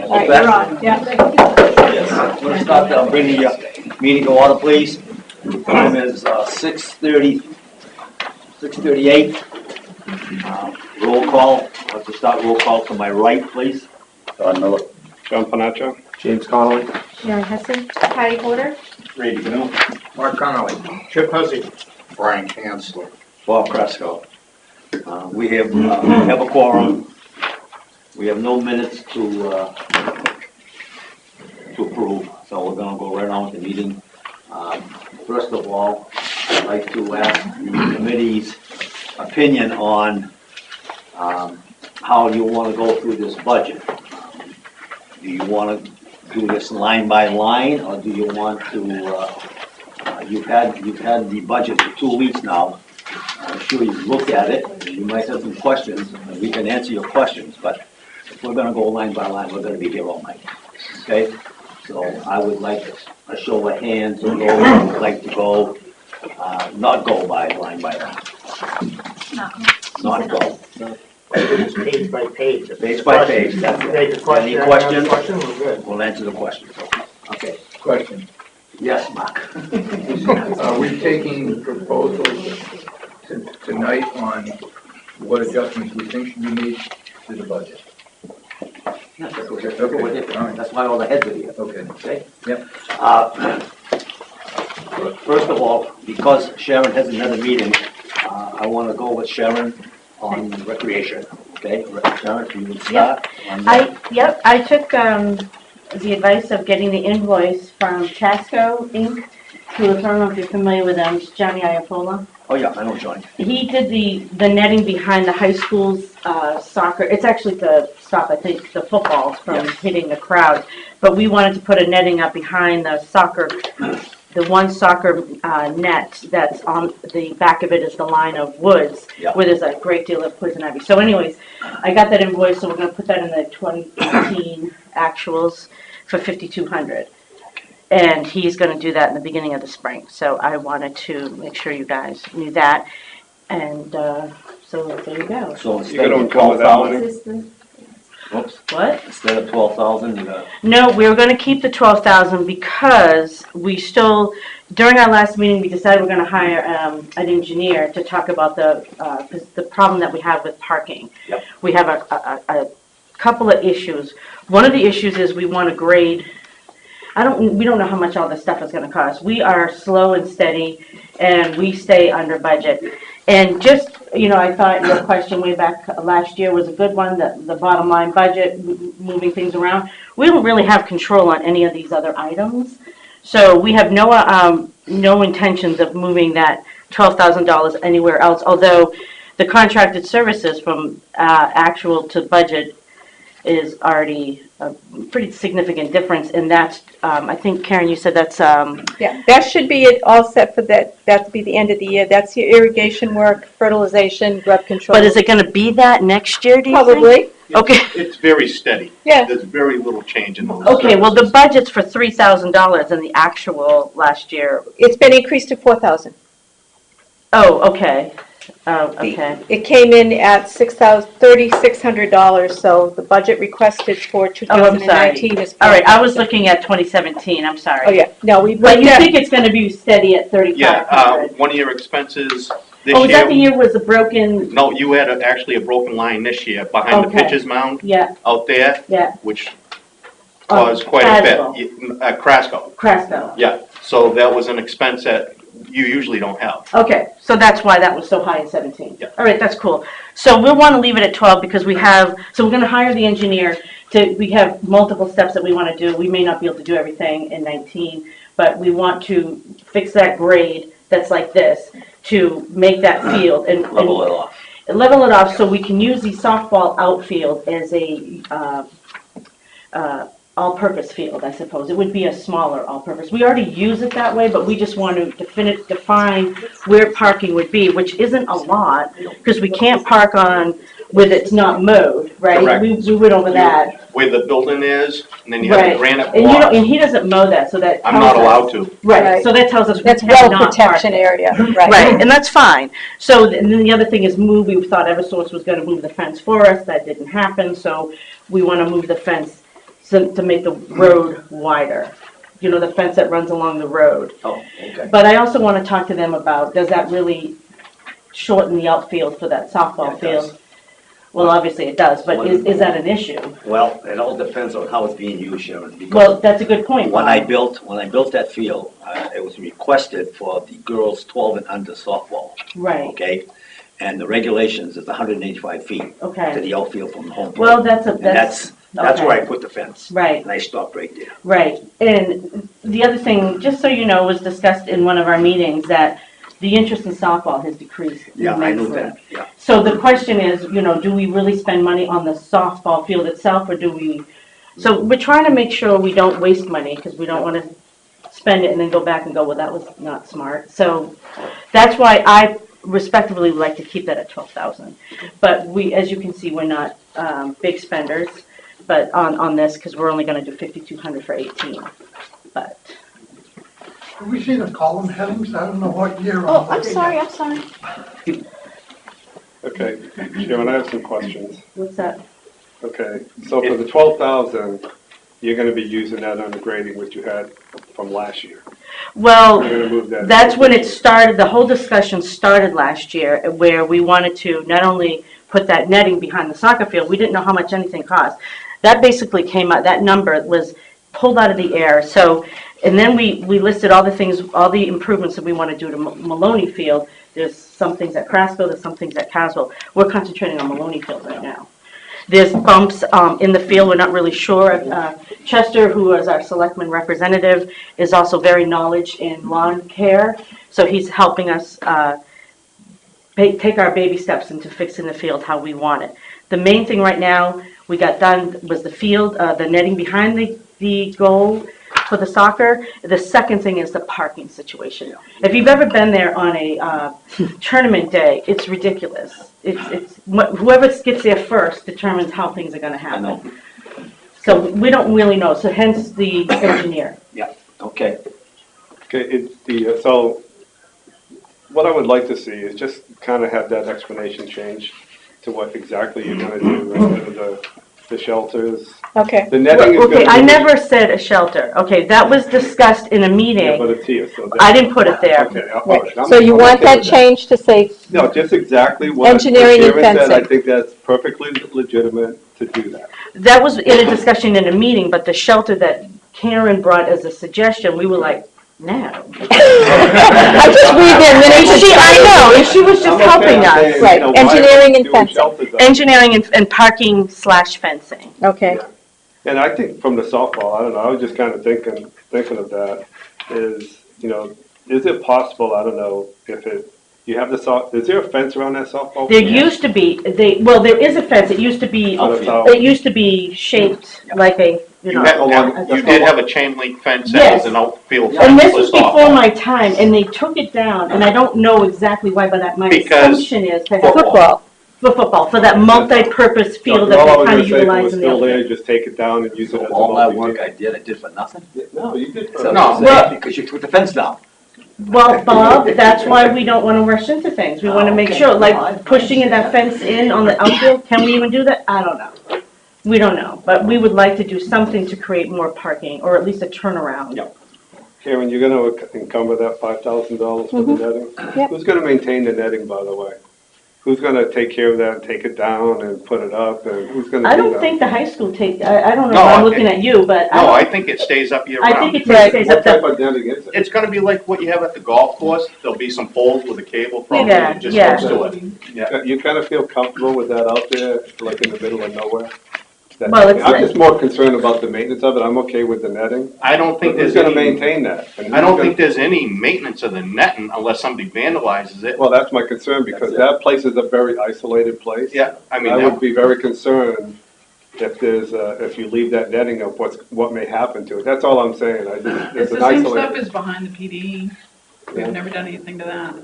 All right, you're on. Yeah. Yes, I'm going to start bringing your meeting to order, please. Time is 6:38. Roll call. I'd like to start roll call to my right, please. Don Miller. John Panaccio. James Connolly. Sharon Hessen. Patty Porter. Randy Canoe. Mark Connolly. Chip Huzzy. Brian Chancellor. Bob Cresco. We have a quorum. We have no minutes to approve, so we're going to go right on with the meeting. First of all, I'd like to ask the committee's opinion on how you want to go through this budget. Do you want to do this line by line, or do you want to? You've had the budget for 2 weeks now. I'm sure you've looked at it. You might have some questions, and we can answer your questions. But if we're going to go line by line, we're going to be here all night. Okay? So I would like a show of hands on those who would like to go, not go by line. Not go. It's page by page. Page by page. That's it. Take a question. Any questions? Question, we're good. We'll answer the questions. Okay. Question. Yes, Mark. Are we taking proposals tonight on what adjustments we think should be made to the budget? That's what we're here for. That's why all the heads are here. Okay. Okay? Yep. First of all, because Sharon has another meeting, I want to go with Sharon on recreation. Okay, Sharon, if you would start. I took the advice of getting the invoice from Tasco Inc. Who, I don't know if you're familiar with them, it's Johnny Iapola. Oh yeah, I know Johnny. He did the netting behind the high school's soccer. It's actually to stop, I think, the footballs from hitting the crowd. But we wanted to put a netting up behind the soccer, the one soccer net that's on the back of it is the line of woods, where there's a great deal of poison ivy. So anyways, I got that invoice, so we're going to put that in the 2018 actuals for $5,200. And he's going to do that in the beginning of the spring. So I wanted to make sure you guys knew that. And so there you go. So You instead don't of go without money? 12,000, whoops, What? instead of 12,000, you got. No, we were going to keep the 12,000 because we still, during our last meeting, we decided we're going to hire an engineer to talk about the problem that we have with parking. Yep. We have a couple of issues. One of the issues is we want to grade. We don't know how much all this stuff is going to cost. We are slow and steady, and we stay under budget. And just, I thought your question way back last year was a good one, the bottom line budget, moving things around. We don't really have control on any of these other items. So we have no intentions of moving that $12,000 anywhere else, although the contracted services from actual to budget is already a pretty significant difference, and that's, I think, Karen, you said that's... Yeah, that should be it all set for that to be the end of the year. That's your irrigation work, fertilization, grub control. But is it going to be that next year, do you think? Probably, Okay. It's very steady. yeah. There's very little change in those. Okay, well, the services. budget's for $3,000 and the actual last year... It's been increased to 4,000. Oh, okay. Oh, okay. It came in at $3,600, so the budget requested for 2019 is 4,000. All right, I was looking at 2017, I'm sorry. Oh, yeah, no, we... But you think it's going to be steady at 3,500? Yeah, one of your expenses this Oh, was that the year. year was a broken... No, you had actually a broken line this year behind the Okay. pitcher's mound Yeah, out there, yeah. which Oh, caused quite a bit. Crasco. Crasco. Yeah, so that was an expense that you usually don't have. Okay, so that's why that was so high in 17. Yeah. All right, that's cool. So we'll want to leave it at 12 because we have, so we're going to hire the engineer we have multiple steps that we want to do. We may not be able to do everything in 19, but we want to fix that grade that's like this to make that field and Level it off. Level it off so we can use the softball outfield as a all-purpose field, I suppose. It would be a smaller all-purpose. We already use it that way, but we just want to define where parking would be, which isn't a lot, because we can't park on with it's not mowed, right? Correct. We went over that. Where the building is, and then you have Right. the granite And block. and he doesn't mow that, so that I'm tells not us- allowed to. Right, Right. so that tells us we That's cannot well park protection there. area, Right, and that's fine. So, and then the other thing is we thought Eversource was gonna move the fence for us, that didn't happen, so we wanna move the fence so, to make the road wider. You know, the fence that runs along the road. Oh, okay. But I also want to talk to them about, does that really shorten the outfield for that Yeah, softball it does. field? Well, obviously it does, but is that an issue? Well, it all depends on how it's being used, Sharon, because Well, that's a good point. when I Bob. built that field, it was requested for the girls 12 and under softball, Right, okay? And the regulations is 185 feet to okay. the outfield from the home plate. Well, And that's where I okay. put the fence. Right, And I stopped right there. right. And the other thing, just so you know, was discussed in one of our meetings, that the interest in softball has decreased Yeah, I knew immensely. that, yeah. So the question is, you know, do we really spend money on the softball field itself, or do we? So we're trying to make sure we don't waste money, because we don't want to spend it and then go back and go, well, that was not smart. So that's why I respectively would like to keep that at 12,000. But we, as you can see, we're not big spenders, but on this, because we're only going to do 5,200 for 18. But Have we seen the column headings? I don't know what year. Oh, I'm looking sorry, at. I'm sorry. Okay, Sharon, I have some questions. what's that? Okay, so for the 12,000, you're gonna be using that on the grading which you had from last year. Well, You're gonna move that. that's when it started, the whole discussion started last year, where we wanted to not only put that netting behind the soccer field, we didn't know how much anything cost. That basically came out, that number was pulled out of the air, so, and then we listed all the things, all the improvements that we want to do to Maloney Field. There's some things at Craftsville, there's some things at Caswell. We're concentrating on Maloney Field right now. There's bumps in the field, we're not really sure. Chester, who is our selectman representative, is also very knowledgeable in lawn care, so he's helping us take our baby steps into fixing the field how we want it. The main thing right now we got done was the field, the netting behind the goal for the soccer. The second thing is the parking situation. If you've ever been there on a tournament day, it's ridiculous. It's whoever gets there first determines how things are going to I know. happen. So we don't really know. So hence the engineer. Okay. Okay, so what I would like to see is just kind of have that explanation change to what exactly you're gonna do instead of the shelters. Okay. The netting is Okay, gonna I be- never said a shelter. Okay, that was discussed in a Yeah, meeting. but it's here, so. I didn't put it there. Okay. Right. So you want that changed to say, No, just exactly what Engineering and Sharon said. I fencing. think that's perfectly legitimate to do that. That was in a discussion in a meeting, but the shelter that Karen brought as a suggestion, we were like, no. I just read their minutes. I know, and she was just I'm okay, helping I'm saying, us. you Right, know, why are we engineering and doing fencing. shelters up? Engineering and parking / fencing. okay. And I think from the softball, I don't know, I was just kind of thinking of that, is, you know, is it possible, I don't know, if you have is there a fence around that softball? There field? used to be, there is a fence, it used to be, But it's all- it used to be shaped like a, you know. You did have a chain link fence Yes. as an outfield And fence this for was before softball. my time, and they took it down, and I don't know exactly why, but that my Because assumption is to have, Football. for football, for that multi-purpose field that All I they was kind of gonna say, if it utilize was in the still there, outfield. just take it down and use it as a All that multi- work I did for nothing? No, you did. So No. I'm saying, because you took the fence down. Well, Bob, that's why we don't want to rush into things. We want to make Okay. sure, like pushing that fence in on the outfield, can we even do that? I don't know. We don't know, but we would like to do something to create more parking, or at least a turnaround. Yep. Karen, you're gonna encumber that $5,000 for the netting? Yep. Who's gonna maintain the netting, by the way? Who's gonna take care of that and take it down and put it up, and who's gonna do that? I don't think the high school I don't know, No, I'm looking at you, but No, I think it stays up year I round. think it Right. stays What up type there. of netting is it? It's gonna be like what you have at the golf course. There'll be some poles with a cable from it Yeah, and just yeah. goes to it. You kind of feel comfortable with that out there, like in the middle of nowhere? That- Well, it's I'm like- just more concerned about the maintenance of it, I'm okay with the netting. I don't But think who's there's gonna any, maintain that? And I who's don't gonna- think there's any maintenance of the netting unless somebody vandalizes it. Well, that's my concern, because that place is a very isolated place. Yeah, I mean, I that- would be very concerned if you leave that netting up, what may happen to it. That's all I'm saying. It's It's an the same stuff isolated. as behind the PD. Yeah. We've never done anything to that.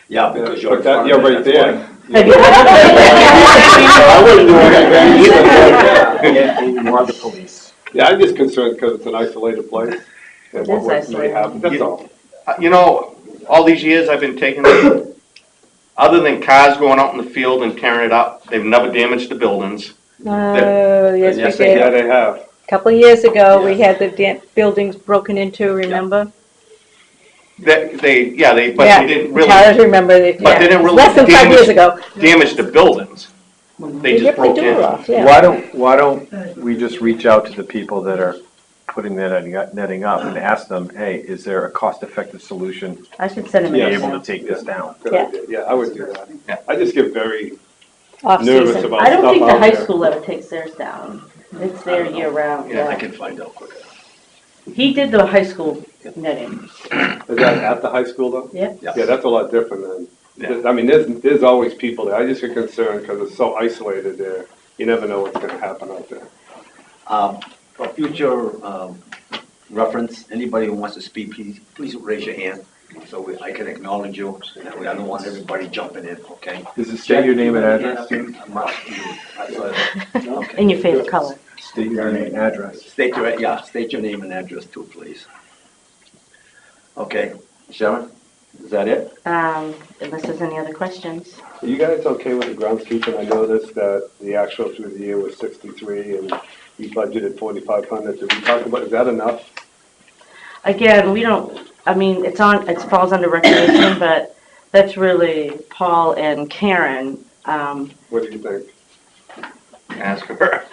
Yeah, because you're in But that, front you're of it, right that's there. why. Have you- I wouldn't do anything either. More of the police. Yeah, I'm just concerned because it's an isolated place and It what is may isolated. happen, that's all. You know, all these years I've been taking it, other than cars going out in the field and tearing it up, they've never damaged the buildings. Yes, Yes, we they did. Yeah, they have. Couple of years ago, we had the buildings broken into, remember? But Yeah. they didn't really Towers, remember, But they didn't really less than 5 damage- years ago. damage the buildings. They just ripped the broke door in. off, yeah. Why don't we just reach out to the people that are putting that netting up and ask them, hey, is there a cost-effective solution I should send him to be an able to email. take this down? Good Yeah. idea. Yeah, I would do that. Yeah. I just get very nervous Off-season. about I don't stuff think the out high there. school ever takes theirs down. It's there year round, I yeah. can find out quicker. He did the high school netting. Is that at the high school though? Yeah. Yeah, that's a lot different than, Yeah. I mean, there's always people there. I just get concerned because it's so isolated there. You never know what's gonna happen out there. For future reference, anybody who wants to speak, please raise your hand so I can acknowledge you. That way I don't want everybody jumping in, okay? Does it state your name and address? Okay. In your favorite color. State your name and address. State your name and address too, please. Okay, Sharon, is that it? Unless there's any other questions. Are you guys okay with the groundskeeping? I noticed that the actual through the year was 63 and you budgeted 4,500. Did we talk about, is that enough? Again, we don't, I mean, it falls under recreation, but that's really Paul and Karen. What do you think? Ask her.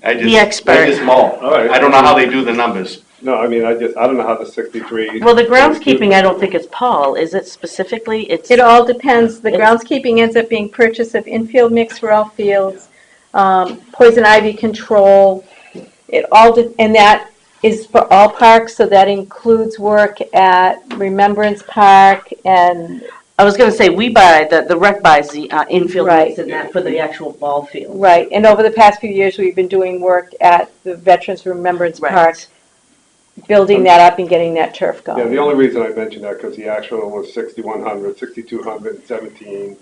I The expert. I just mow. All right. I don't know how they do the numbers. No, I mean, I don't know how the 63. Well, the groundskeeping, I don't think is Paul, is it specifically? It all depends. The It's- groundskeeping ends up being purchase of infield mix for all fields, poison ivy control. And that is for all parks, so that includes work at Remembrance Park and, I was gonna say, the rec buys the infield Right. mix and that for the actual ball field. right. And over the past few years, we've been doing work at the Veterans Remembrance Right. Park, building that up and getting that turf Yeah, the going. only reason I mentioned that because the actual was 6,100, 6,217,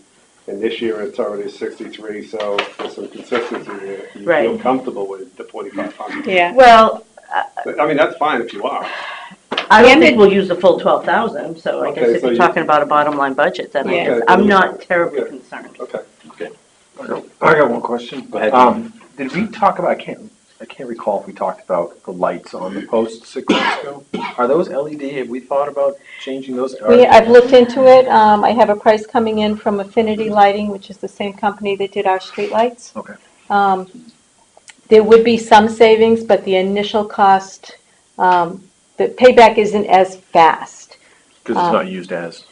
and this year it's already 63, so there's some consistency there. You feel Right. comfortable with the 4,500. Yeah. Well, But, I mean, that's fine if you are. I don't And think we'll use the full 12,000, so I guess Okay, if so you're you- talking about a bottom line budget, then I Yeah. guess, Okay. I'm not terribly Okay. concerned. Okay. I got one question. Go ahead. Did we talk about, I can't recall if we talked about the lights on the posts 6 months ago. Are those LED? Have we thought about changing those? I've looked into it. I have a price coming in from Affinity Lighting, which is the same company that did our streetlights. Okay. There would be some savings, but the initial cost, the payback isn't as fast. Because it's not used as.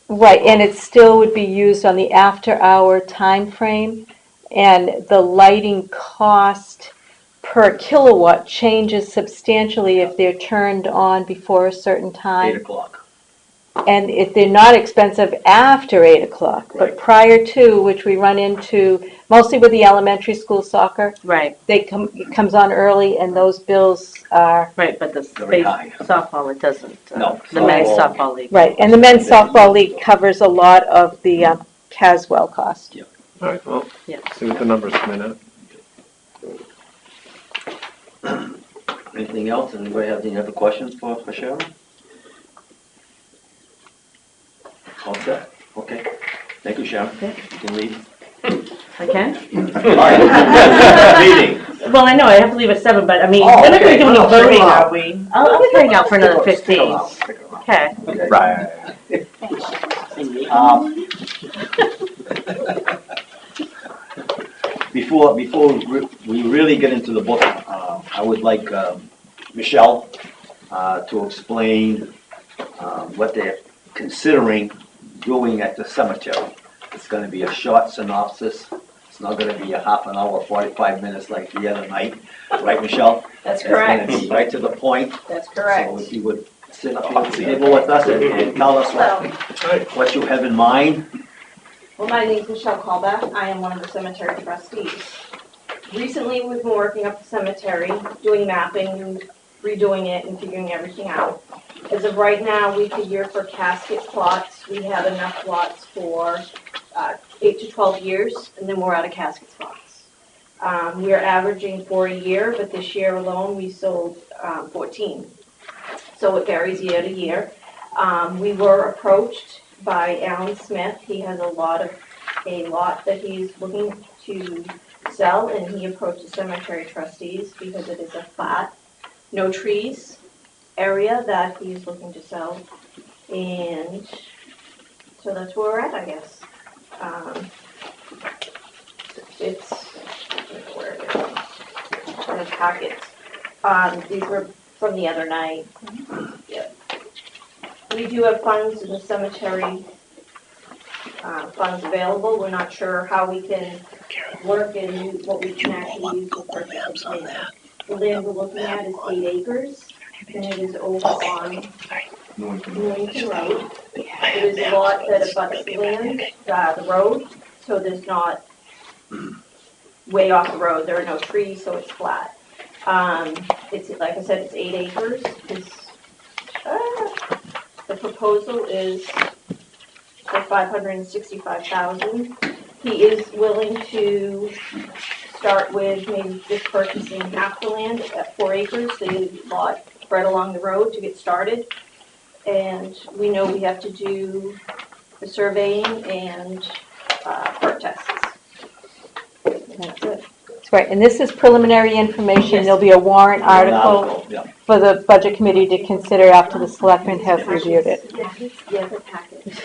Right, and it still would be used on the after-hour time frame, and the lighting cost per kilowatt changes substantially if they're turned on before a certain 8 time. o'clock. And if they're not expensive after 8 o'clock, but Right. prior to, which we run into mostly with the elementary school soccer, Right, it comes on early and those bills are, right, but the Very space high. softball, it doesn't. No. The men's Softball. softball league. right, and the men's softball league covers a lot of the Caswell cost. All right, well, Yeah. see what the numbers come in at. Anything else? Anybody have any other questions for Sharon? All set? Okay. Thank you, Sharon. Yeah. You can leave. I can? All right. Meeting. Well, I know, I have to leave at 7, but I mean, Oh, we're not okay. gonna do No, any stick voting, around. are we? I'll hang out for another Stick 15. around, stick around. Okay. Okay. Right. Before we really get into the book, I would like Michelle to explain what they're considering doing at the cemetery. It's gonna be a short synopsis. It's not gonna be a half an hour, 45 minutes like the other night. Right, Michelle? That's It's gonna correct. be right to the point. That's So correct. if you would sit up here at the table with us and tell us what you have in mind. Well, my name is Michelle Callback. I am one of the cemetery trustees. Recently, we've been working up the cemetery, doing mapping, redoing it, and figuring everything out. As of right now, we figure for casket plots, we have enough lots for 8 to 12 years, and then we're out of casket spots. We are averaging 4 a year, but this year alone, we sold 14. So it varies year to year. We were approached by Alan Smith. He has a lot that he's looking to sell, and he approached the cemetery trustees because it is a flat, no trees area that he's looking to sell. And so that's where we're at, I guess. It's, where it is, in the packets. These were from the other night. Yep. We do have funds in the cemetery, funds available. We're not sure how we can work and what we can actually use to purchase the land. The land we're looking at is 8 acres, and it is over on Newington Road. It is a lot that abuts the land, the road, so there's not way off the road. There are no trees, so it's flat. It's, like I said, it's 8 acres. The proposal is for $565,000. He is willing to start with maybe just purchasing half the land at 4 acres, the lot right along the road to get started. And we know we have to do the surveying and perk tests. That's it. That's right, and this is preliminary information. There'll be a warrant article Yeah. for the budget committee to consider after the selectmen have reviewed it. Yeah, the packet.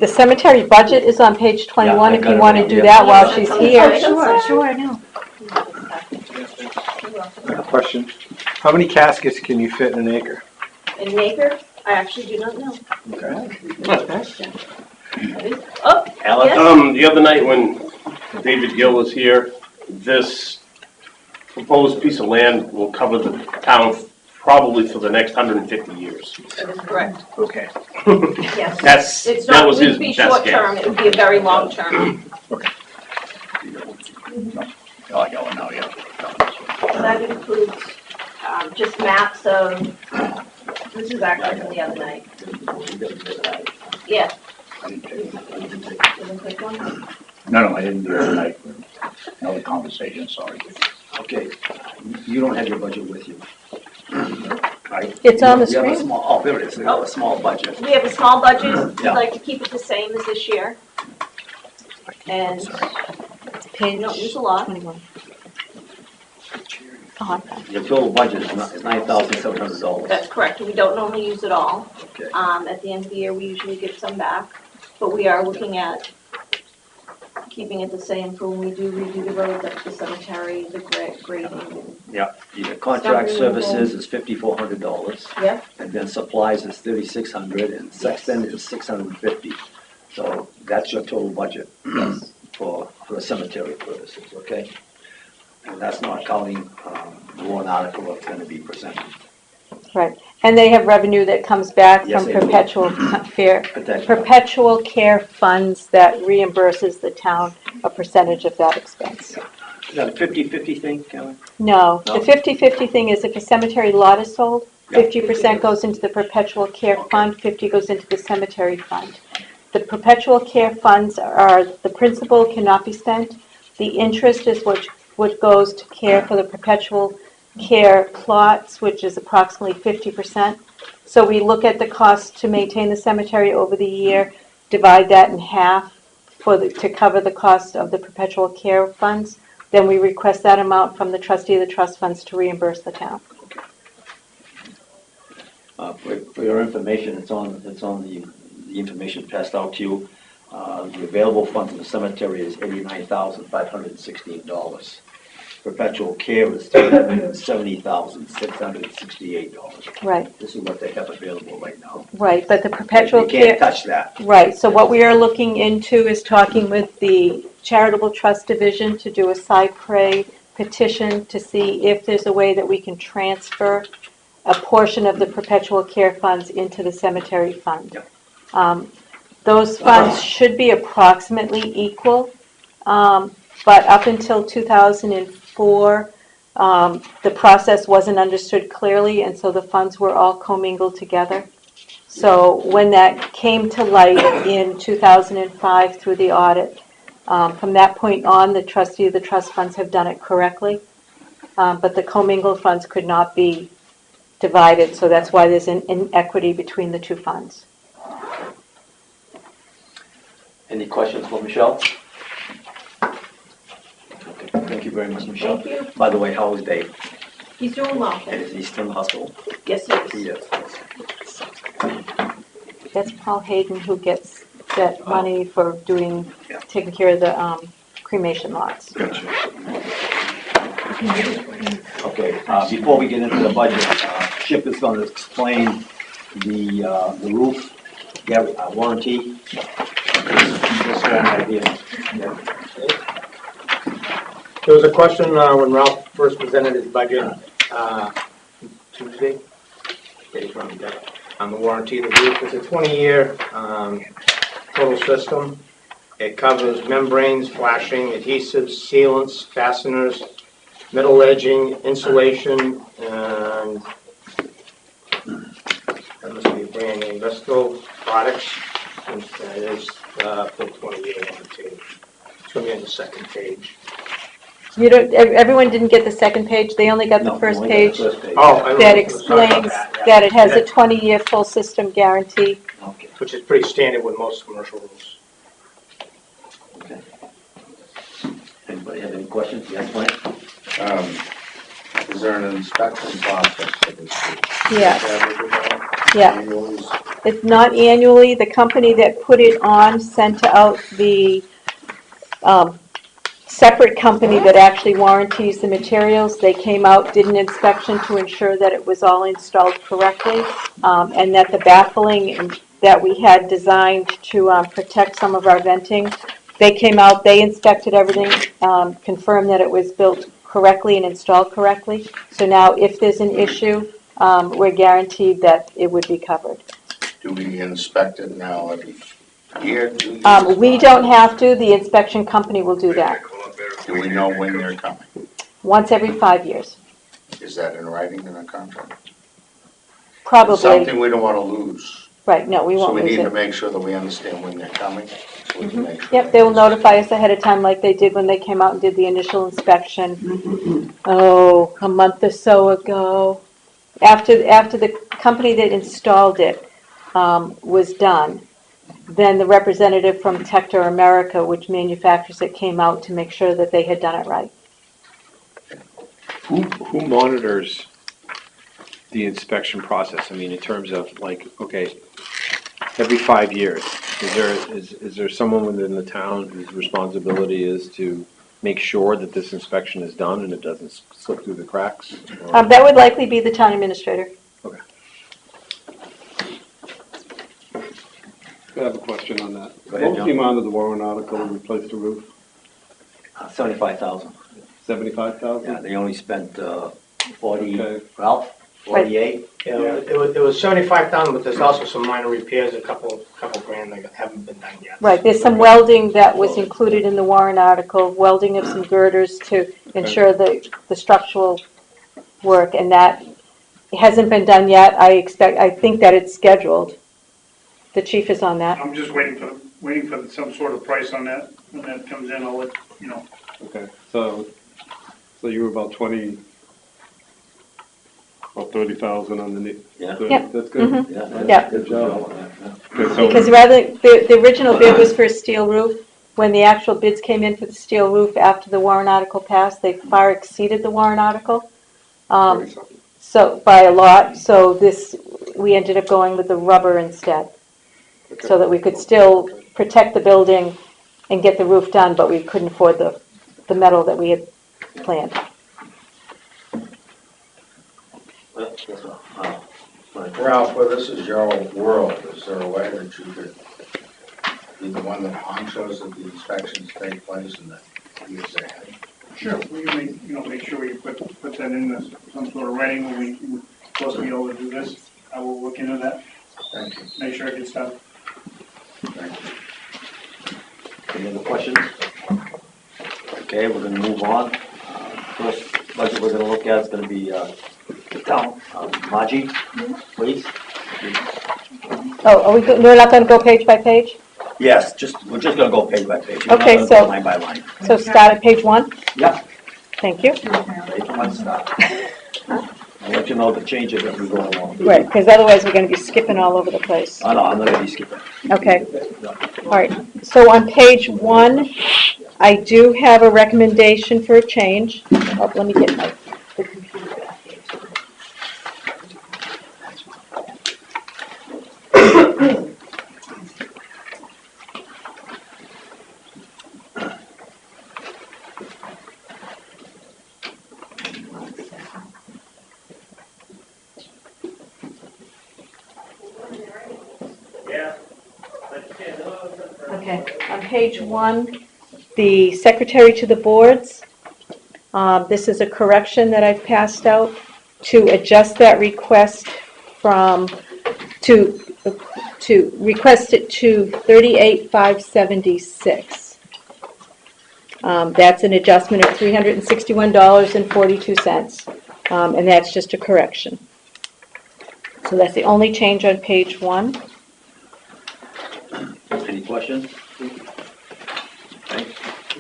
The cemetery budget is on page 21, Yeah, I if got you it want to right do here. that while she's here. Sure, no. Question, how many caskets can you fit in an acre? In an acre, I actually do not know. Okay. Oh, Alex? yes, The other night when David Gill was here, this proposed piece of land will cover the town probably for the next 150 years. that is correct, Okay. yes. It's That not, it was his would be best short guess. term, it would be a very long term. Oh, yeah, no, yeah. That includes, just maps of, this is actually from the other night. Yeah. Didn't click one? No, I didn't do it tonight. Another conversation, sorry. Okay, you don't have your budget with you. Right? It's on the You have a screen. small- Oh, there it is, you have a small budget. We have a small budget, we'd Yeah. like to keep it the same as this year. And Page we don't use a lot. 21. Oh, okay. Your total budget is $9,700. That's correct, we don't normally use it all. Okay. At the end of the year, we usually give some back, but we are looking at keeping it the same for when we do redo the roads up to the cemetery, the grading. Yeah, the contract Something services is $5,400, Yeah, and then supplies is $3,600, and sexton is $650. So that's your total budget for the cemetery purposes, okay? And that's not counting the warrant article that's gonna be presented. Right, and they have revenue that comes back Yes, from they do. perpetual care funds that reimburses the town a percentage of that expense. Is that a 50-50 thing, Kevin? No, the No? 50/50 thing is if a cemetery lot is sold, Yeah. 50% goes into the perpetual care fund, 50 goes into the cemetery fund. The perpetual care funds are, the principal cannot be spent. The interest is what goes to care for the perpetual care plots, which is approximately 50%. So we look at the cost to maintain the cemetery over the year, divide that in half to cover the cost of the perpetual care funds. Then we request that amount from the trustee of the trust funds to reimburse the town. For your information, it's on the information passed out to you. The available funds in the cemetery is $89,516. Perpetual care is $370,668. Right, This is what they have available right now. right, but the perpetual You can't care, touch that. right, so what we are looking into is talking with the Charitable Trust Division to do a cypre petition to see if there's a way that we can transfer a portion of the perpetual care funds into the cemetery fund. Yep. Those funds should be approximately equal, but up until 2004, the process wasn't understood clearly, and so the funds were all commingled together. So when that came to light in 2005 through the audit, from that point on, the trustee of the trust funds have done it correctly, but the commingled funds could not be divided, so that's why there's an inequity between the two funds. Any questions for Michelle? you very much, Michelle. Thank you. By the way, how is Dave? He's doing well, And thanks. is he still in the hospital? Yes, he is. Yes. That's Paul Hayden who gets that money for doing, Yeah. taking care of the cremation lots. Gotcha. Okay, before we get into the budget, Chip is gonna explain the roof warranty. Just one idea. Yeah. There was a question when Ralph first presented his budget Tuesday, on the warranty of the roof. It's a 20-year total system. It covers membranes, flashing, adhesives, sealants, fasteners, metal edging, insulation, and that must be a brand name, Vesco products. And it is for 20-year warranty. It's going to be on the second page. You don't, everyone didn't get the second page, they only got the No, first only got the page first page. Oh, I don't know that if it was talking about explains yeah. that it has a Yeah. 20-year full system guarantee. Okay, Which is pretty standard with most commercial roofs. okay. Anybody have any questions? Yes, Mike? Is there an inspection process for this? Yes, yeah. It's not annually, the company that put it on sent out the separate company that actually warranties the materials. They came out, did an inspection to ensure that it was all installed correctly, and that the baffling that we had designed to protect some of our venting, they came out, they inspected everything, confirmed that it was built correctly and installed correctly. So now if there's an issue, we're guaranteed that it would be covered. Do we inspect it now every year? 2 years? We don't have to, the inspection company will do that, Do we know when they're coming? once every 5 years, Is that in writing in a contract? probably. Something we don't want to lose. Right, no, we So won't we lose need to it. make sure that we understand when they're coming, so we can make sure. Yep, they will notify us ahead of time like they did when they came out and did the initial inspection. Oh, a month or so ago. After the company that installed it was done, then the representative from Tector America, which manufactures it, came out to make sure that they had done it right. Who monitors the inspection process? I mean, in terms of like, okay, every 5 years, is there someone within the town whose responsibility is to make sure that this inspection is done and it doesn't slip through the cracks? Or- That would likely be the town administrator. Okay. I have a question on that. Go ahead, What was the amount of the warrant article to replace the roof? 75,000. 75,000? Yeah, they only spent 40, Okay. Ralph, 48? Yeah, it was 75,000, but there's also some minor repairs, a couple grand that haven't been done yet. Right, there's some welding that was included in the warrant article, welding of some girders to ensure the structural work, and that hasn't been done yet. I think that it's scheduled. The chief is on that. I'm just waiting for some sort of price on that. When that comes in, I'll let you know. Okay, so you were about 30,000 underneath. Yeah. Yep. That's good. Mhm. Yeah. Yeah. Good job. Yeah. Okay, so Because rather, the original bid was for a steel roof. When the actual bids came in for the steel roof after the warrant article passed, they far exceeded the warrant article. 30-something. So, by a lot, so we ended up going with the rubber instead. Okay. So that we could still protect the building and get the roof done, but we couldn't afford the metal that we had planned. Well, that's all. Right. Ralph, well, this is your world. Is there a way that you could be the one that honchos that the inspections take place and that years ahead? Sure, we can make sure we put that in some sort of writing when we're supposed to be able to do this. I will look into that, Thank you. make sure it gets done. Thank you. Any other questions? Okay, we're gonna move on. First budget we're gonna look at is gonna be the town. Margie, please. Oh, we're not gonna go page by page? Yes, we're just gonna go page by page. We're not Okay, gonna so- go line by line. So start at page 1? Yep, Thank you. page one, start. I'll let you know the changes as we go along. Right, because otherwise we're gonna be skipping all over the place. I know, I'm not gonna be skipping. Okay, all right. So on page 1, I do have a recommendation for a change. Oh, let me get the computer back here. Okay, on page 1, the secretary to the boards, this is a correction that I've passed out to adjust that request from, to request it to 38,576. That's an adjustment of $361.42, and that's just a correction. So that's the only change on page 1. Any questions?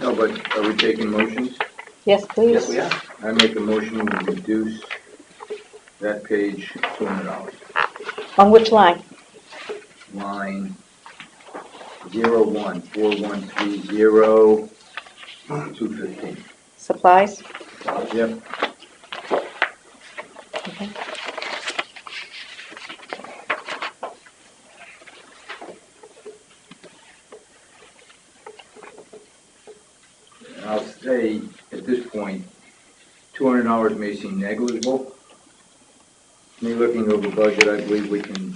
No, but are we taking motions? Yes, please. Yes, we are. I make a motion to reduce that page $200. On which line? Line 014130 Supplies? Yep. Okay. And I'll say, at this point, $200 may seem negligible. Me looking over budget, I believe we can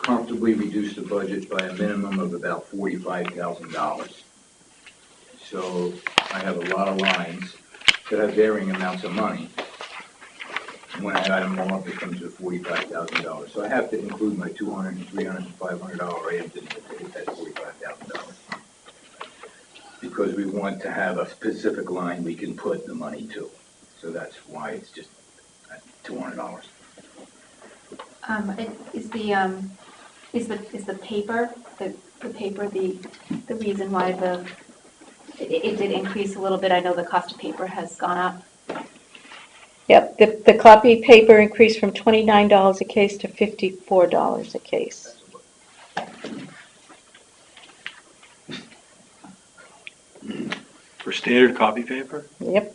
comfortably reduce the budget by a minimum of about $45,000. So I have a lot of lines that have varying amounts of money. When I add them all up, it comes to $45,000. So I have to include my $200 and $300 and $500 items in to hit that $45,000. Because we want to have a specific line we can put the money to. So that's why it's just $200. Is the paper the reason why it did increase a little bit? I know the cost of paper has gone up. Yep, the copy paper increased from $29 a case to $54 a case. For standard copy paper? Yep.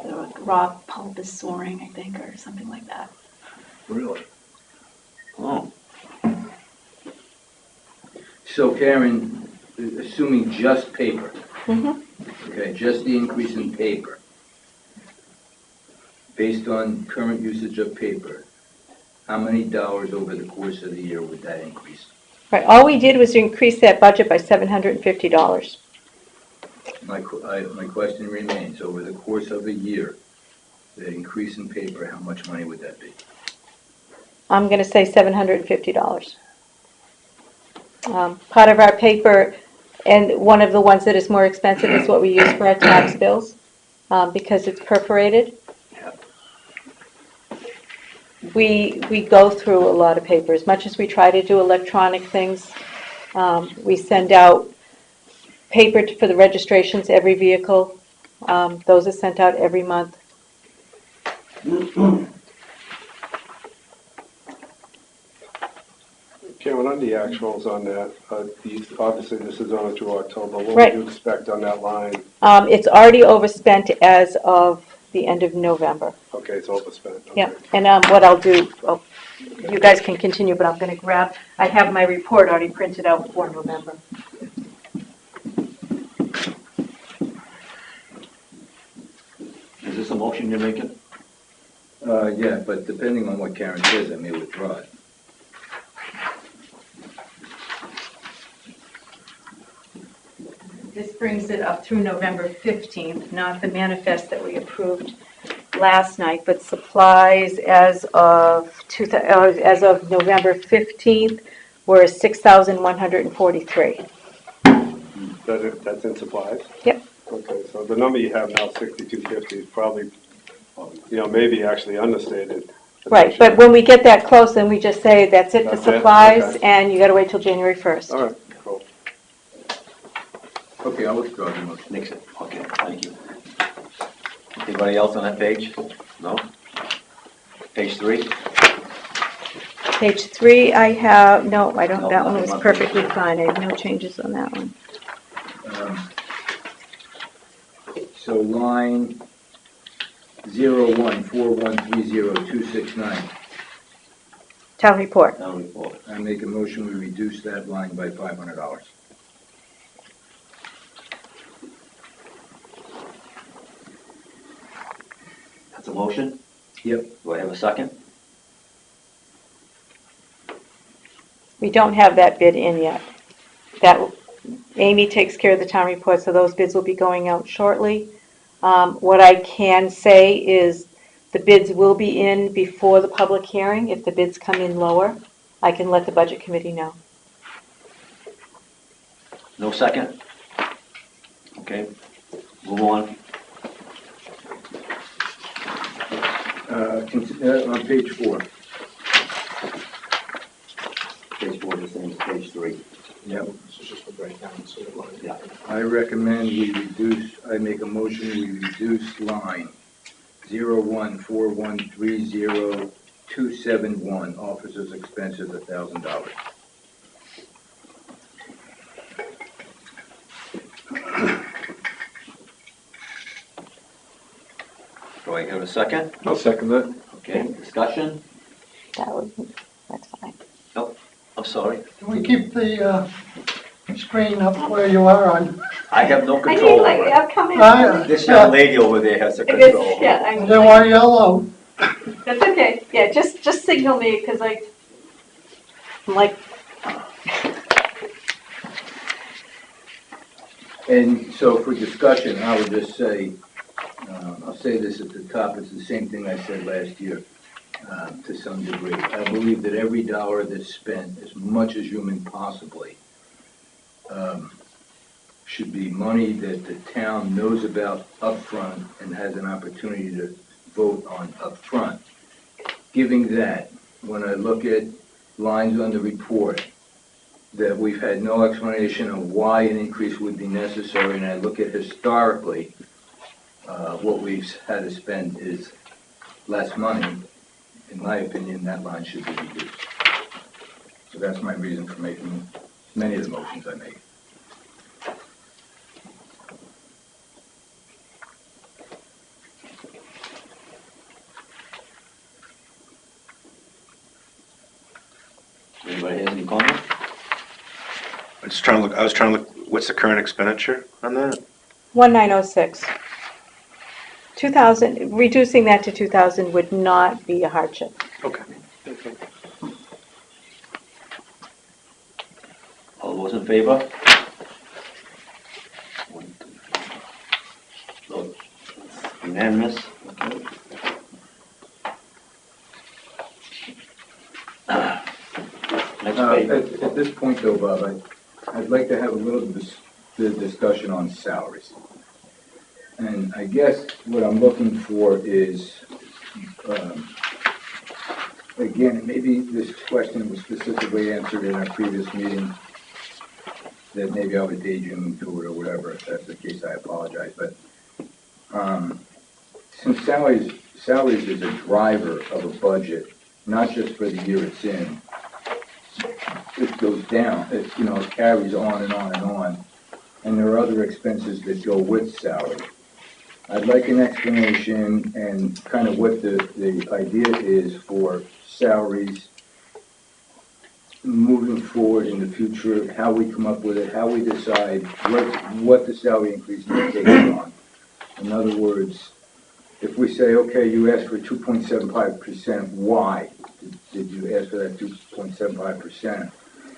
The raw pulp is soaring, I think, or something like that. Really? Oh. So Karen, assuming just paper, Mm-hmm. okay, just the increase in paper, based on current usage of paper, how many dollars over the course of the year would that increase? Right, all we did was increase that budget by $750. My question remains, over the course of a year, the increase in paper, how much money would that be? I'm going to say $750. Part of our paper, and one of the ones that is more expensive is what we use for our tax bills, because it's perforated. We go through a lot of paper. As much as we try to do electronic things, we send out paper for the registrations, every vehicle. Those are sent out every month. Karen, on the actuals on that, obviously this is on through October. What Right. would you expect on that line? It's already overspent as of the end of November. Okay, it's overspent. Okay. Yeah, and what I'll do, you guys can continue, but I'm going to grab, I have my report already printed out for November. Is this a motion you're making? Yeah, but depending on what Karen says, I may withdraw it. This brings it up through November 15th, not the manifest that we approved last night, but supplies as of November 15th were $6,143. That's in supplies? Yep. Okay, so the number you have now, 6,250, is probably, maybe actually understated. Right, but when we get that close, then we just say, that's it for That's it? supplies, Okay. and you gotta wait till January 1st. All right, cool. Okay, I'll withdraw the motion. Nixon, okay, thank you. Anybody else on that page? No? Page 3? Page 3, I have, no, I don't, No, that one nothing was on perfectly fine, I have no changes on that one. line 014130-269. Town report. Town report. I make a motion, we reduce that line by $500. That's a motion? Yep. Do I have a second? We don't have that bid in yet. That, Amy takes care of the town report, so those bids will be going out shortly. What I can say is the bids will be in before the public hearing. If the bids come in lower, I can let the budget committee know. No second? Okay, move on. On page 4. Page 4, the same as page 3. Yep. This is just a breakdown, so it lines Yeah. up. I recommend we reduce, I make a motion, we reduce line 014130-271, officers' expenses, $1,000. Do I have a second? I'll second that. Okay, discussion? That's fine. I'm sorry. Can we keep the screen up where you are on? I have no I need control like, over it. I'll come in. This young lady over there has the If it's- control. Yeah, I I don't want yellow. that's okay. Yeah, just signal me, because I'm like, And so for discussion, I would just say, I'll say this at the top, it's the same thing I said last year, to some degree. I believe that every dollar that's spent, as much as human possibly, should be money that the town knows about upfront and has an opportunity to vote on upfront. Giving that, when I look at lines on the report, that we've had no explanation of why an increase would be necessary, and I look at historically, what we've had to spend is less money. In my opinion, that line should be reduced. So that's my reason for making many of the motions I make. Anybody has any comment? I was trying to look, what's the current expenditure on that? 1906. 2,000, reducing that to 2,000 would not be a hardship. Okay. All those in favor? So, unanimous? Okay. Next page. At this point though, Bob, I'd like to have a little bit of discussion on salaries. And I guess what I'm looking for is, again, maybe this question was specifically answered in our previous meeting, that maybe I was daydreaming through it or whatever. If that's the case, I apologize. But since salaries is a driver of a budget, not just for the year it's in, it goes down, it carries on and on and on. And there are other expenses that go with salary. I'd like an explanation and kind of what the idea is for salaries moving forward in the future, how we come up with it, how we decide what the salary increase is based on. In other words, if we say, okay, you asked for 2.75%, why did you ask for that 2.75%?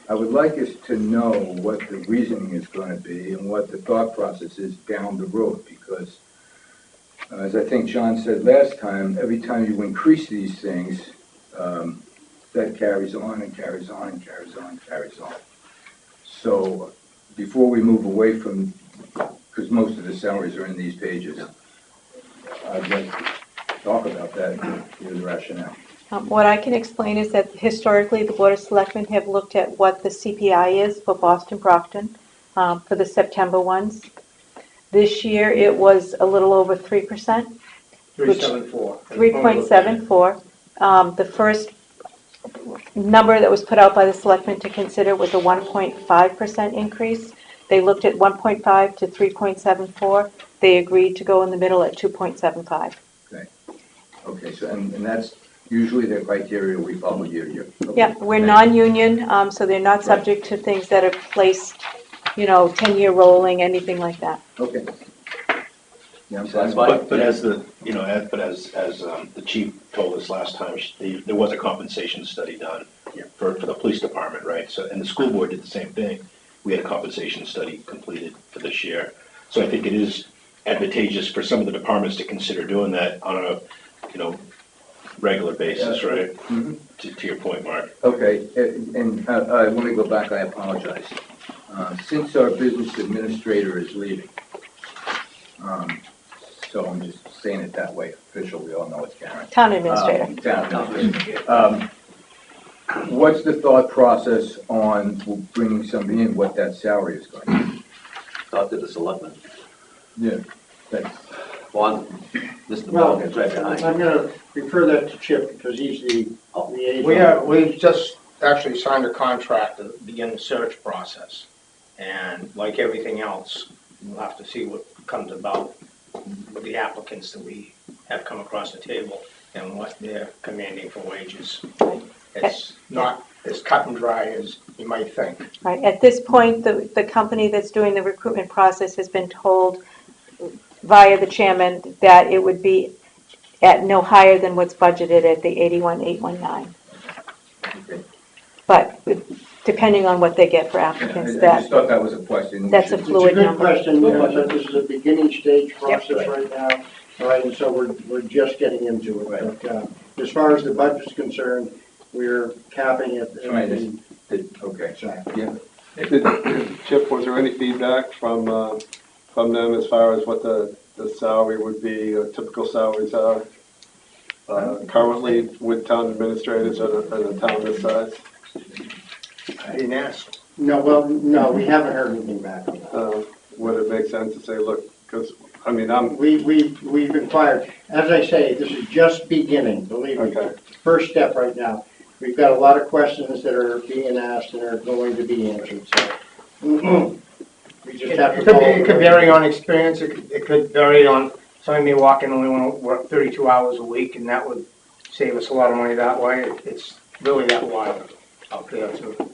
I would like us to know what the reasoning is going to be and what the thought process is down the road, because as I think John said last time, every time you increase these things, that carries on and carries on and carries on and carries on. So before we move away from, because most of the salaries are in these pages, I'd like to talk about that and hear the rationale. What I can explain is that historically, the Board of Selectmen have looked at what the CPI is for Boston Brockton for the September ones. This year, it was a little over 3%. 374. 3.74. The first number that was put out by the selectmen to consider was a 1.5% increase. They looked at 1.5 to 3.74. they agreed to go in the middle at 2.75. Okay, so, and that's usually the criteria we follow year to year. Okay. Yeah, we're Thank non-union, so they're not subject to things that are placed, 10-year rolling, anything like that. you. Okay. Yeah, I'm So that's fine. fine. But as the, as the chief told us last time, there was a compensation study done for the police department, right? So, and the school board did the same thing. We had a compensation study completed for this year. So I think it is advantageous for some of the departments to consider doing that on a, regular basis, right? Mhm. To your point, Mark. Okay, and I want to go back, I apologize. Since our business administrator is leaving, so I'm just saying it that way, official, we all know it's Karen. Town administrator. Town administrator. What's the thought process on bringing somebody in, what that salary is going to be? Talk to the selectmen. Yeah, thanks. Juan, Mr. Well, Morgan's right behind I'm you. gonna refer that to Chip, because he's the liaison. We've just actually signed a contract to begin the search process. And like everything else, we'll have to see what comes about with the applicants that we have come across the table and what they're commanding for wages. It's not as cut and dry as you might think. Right, at this point, the company that's doing the recruitment process has been told via the chairman that it would be at no higher than what's budgeted at the 81,819. Okay. But depending on what they get for applicants, I just that, thought that was a question. that's a It's a fluid good number. question, but this is a beginning stage process Yep. right now, all right, and so we're just getting into it. Right. But, as far as the budget's concerned, we're capping it. Right. Okay. Exactly. Yeah. Chip, was there any feedback from them as far as what the salary would be, typical salaries are currently with town administrators at a town this size? I didn't ask. No, we haven't heard anything back on that. Would it make sense to say, look, because, We've inquired, as I say, this is just beginning, believe me. Okay. First step right now. We've got a lot of questions that are being asked and are going to be answered, so. We just have to follow. It could vary on experience, it could vary on, somebody may walk in and only want to work 32 hours a week, and that would save us a lot of money that way. It's really that wide out there too.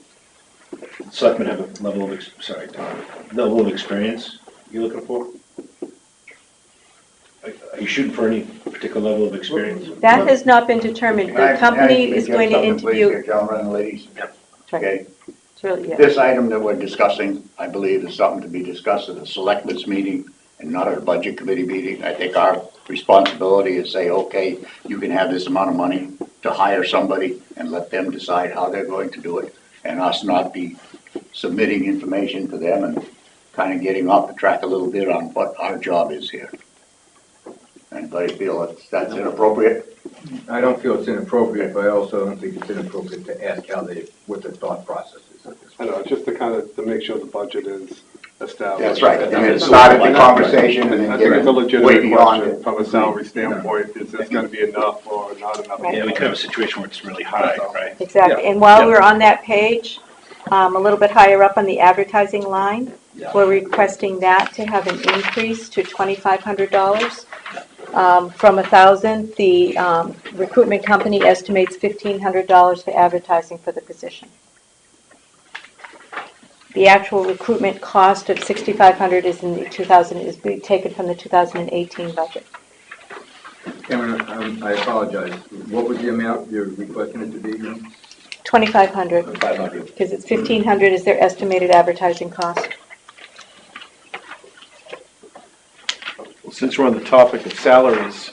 Selectmen have a level of, level of experience you're looking for? Are you shooting for any particular level of experience? That has not been determined. The company is going to interview. Gentlemen and ladies, okay, It's really, yeah. this item that we're discussing, I believe is something to be discussed at a selectmen's meeting and not at a budget committee meeting. I think our responsibility is say, okay, you can have this amount of money to hire somebody and let them decide how they're going to do it, and us not be submitting information to them and kind of getting off the track a little bit on what our job is here. Anybody feel that's inappropriate? I don't feel it's inappropriate, but I also don't think it's inappropriate to ask what the thought process is at this I point. know, just to make sure the budget is established. That's right. I mean, it started the conversation and then I think it's a get way legitimate beyond question it. from a salary standpoint, is this gonna be enough or not enough? Yeah, we could have a situation where it's really high, right? Exactly, and while we're on that page, a little bit higher up on the advertising line, we're requesting that to have an increase to $2,500 from $1,000. The recruitment company estimates $1,500 for advertising for the position. The actual recruitment cost of $6,500 is being taken from the 2018 budget. Cameron, I apologize. What was the amount you're requesting it to be? $2,500, 500. because it's $1,500 is their estimated advertising cost. Since we're on the topic of salaries,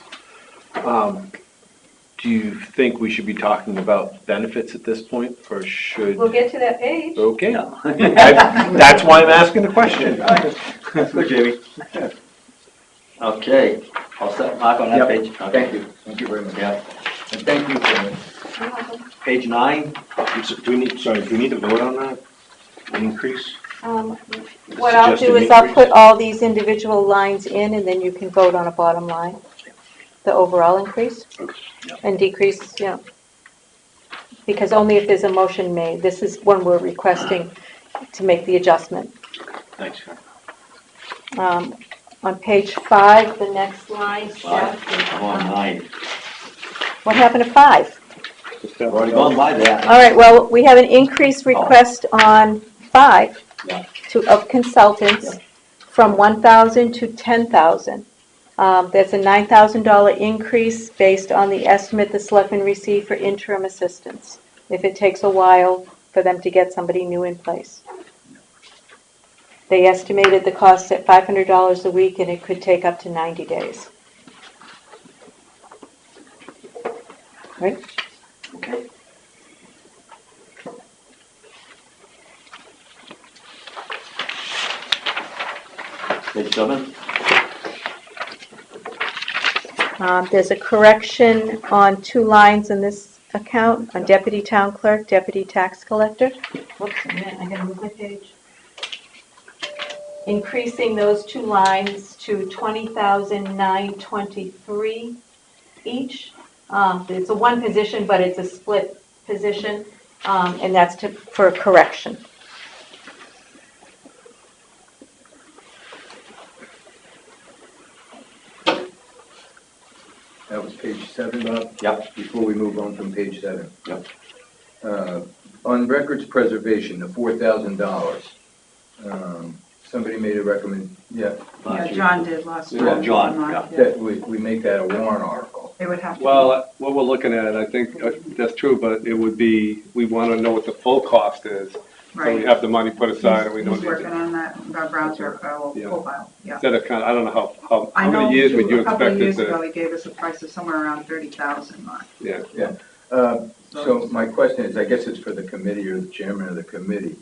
do you think we should be talking about benefits at this point, or should? We'll get to that page. Okay. That's why I'm asking the question. Good, Jamie. Okay, I'll set Mark on that Yep. page. Thank you. Thank you very much. Yeah. And thank you for Page 9, Do we need to vote on that increase? What I'll do Suggested is I'll increase? put all these individual lines in, and then you can vote on a bottom line, the overall increase and decrease, because only if there's a motion made. This is when we're requesting to make the adjustment. Thanks. On page 5, the next line, Five, Jeff. I'm on 9. What happened to 5? I've already gone by that. All right, well, we have an increased request on 5 Yeah. of consultants from 1,000 to 10,000. That's a $9,000 increase based on the estimate the selectmen receive for interim assistance, if it takes a while for them to get somebody new in place. They estimated the cost at $500 a week, and it could take up to 90 days. Right? Okay. Page 7. There's a correction on 2 lines in this account, on deputy town clerk, deputy tax collector. Whoops, a minute, I gotta move my page. Increasing those 2 lines to $20,923 each. It's a 1 position, but it's a split position, and that's for correction. That was page 7, Bob? Yep. Before we move on from page 7. Yep. On records preservation, the $4,000, somebody made a Yeah, John did last Yeah, time. John, yeah. that we make that a warrant article. It would have to. Well, what we're looking at, I think that's true, but it would be, we want to know what the full cost is. So we Right. have the money put aside and we don't He's need working to. on that, Brown's profile, yeah. Instead of kind of, I don't know how I know many years would you a couple of expect it years ago, to? he gave us a price of somewhere around 30,000, Mark. Yeah. So my question is, I guess it's for the committee or the chairman of the committee.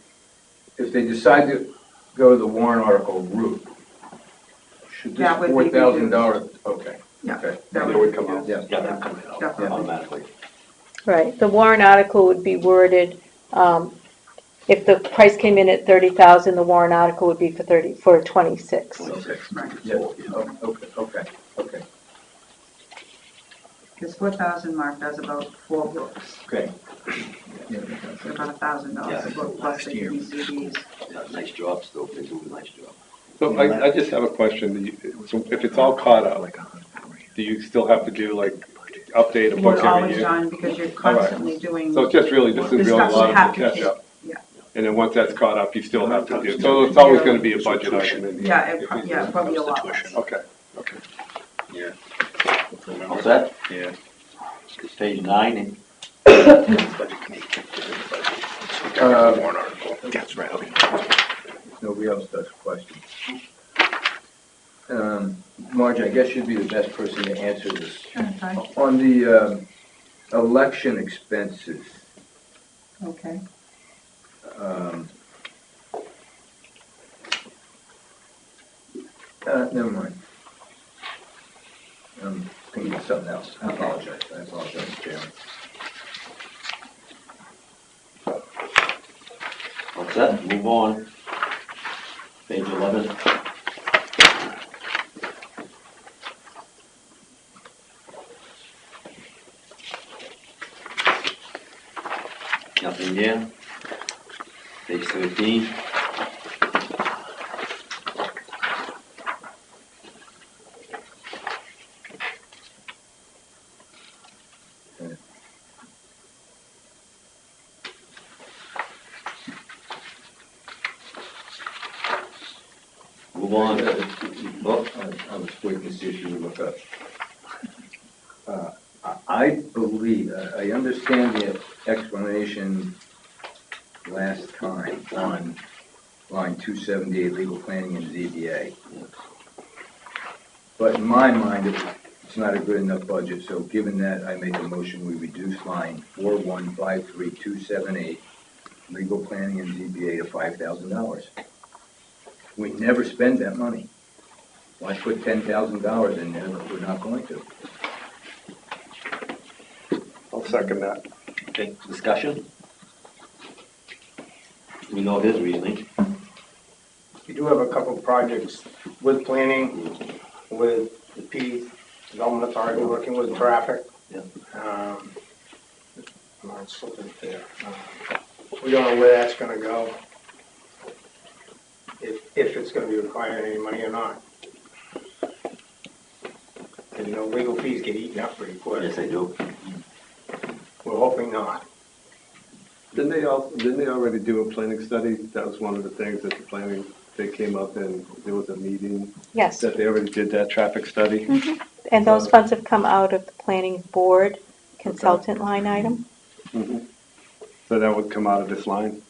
If they decide to go the warrant article route, should this That would be $4,000, okay. Yeah. Okay. That would come out. Yeah. Yeah, that comes out Definitely. automatically. Right, the warrant article would be worded, if the price came in at 30,000, the warrant article would be for 26. Right. Yeah, okay. His 4,000 Mark does about 4 books, Okay. Yeah. so about $1,000 a book plus the DVDs. Yeah, nice job, still. They do a nice job. So I just have a question. So if it's all caught up, do you still have to do like update a book You're every always year? done because you're constantly doing. So it's just really, this is the really a stuff lot you have of to catch take. up. Yeah. And then once that's caught up, you still have to do, so it's always gonna be a budget item in the. Yeah, probably a lot less. Okay. All set? Yeah. It's page 9. That's right, okay. Nobody else does questions. Marge, I guess you'd be the best person to answer this. Okay. On the election expenses, Okay. Never mind. I'm thinking of something else. I apologize, Chairman. All set? Move on. Page 11. Nothing there. Page 13. Move on. Look. I was waiting to see if you would look up. I believe, I understand the explanation last time on line 278, legal planning and ZBA. But in my mind, it's not a good enough budget, so given that, I make a motion, we reduce line 4153278, legal planning and ZBA to $5,000. We never spend that money. Why put $10,000 in there if we're not going to? I'll second that. Okay, discussion? We know his reasoning. We do have a couple of projects with planning, with the P Development Authority, working with traffic. Yeah. Not slipping there. We don't know where that's gonna go. If it's gonna be requiring any money or not. And, legal fees get eaten up pretty quick. Yes, they do. We're hoping not. Didn't they already do a planning study? That was one of the things that the planning, they came up and there was a meeting Yes. that they already did that traffic study. Mhm. And those funds have come out of the planning board consultant line item. Mhm. So that would come out of this line?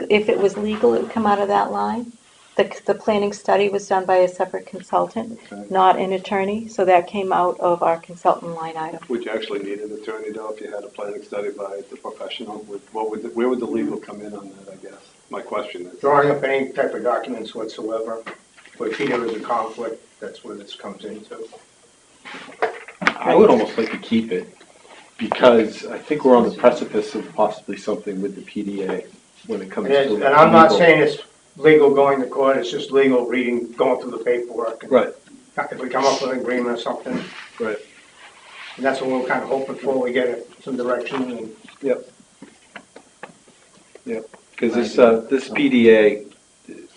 If it was legal, it would come out of that line. The planning study was done by a separate consultant, Okay. not an attorney, so that came out of our consultant line item. Would you actually need an attorney though if you had a planning study by the professional? Where would the legal come in on that, I guess? My question is. Drawing up any type of documents whatsoever, where there is a conflict, that's where this comes into. I would almost like to keep it, because I think we're on the precipice of possibly something with the PDA when it comes to. And I'm not legal. saying it's legal going to court, it's just legal going through the paperwork. Right. If we come up with an agreement or something. Right. And that's what we're kind of hoping for, we get some direction and. Yep. Yep, because this PDA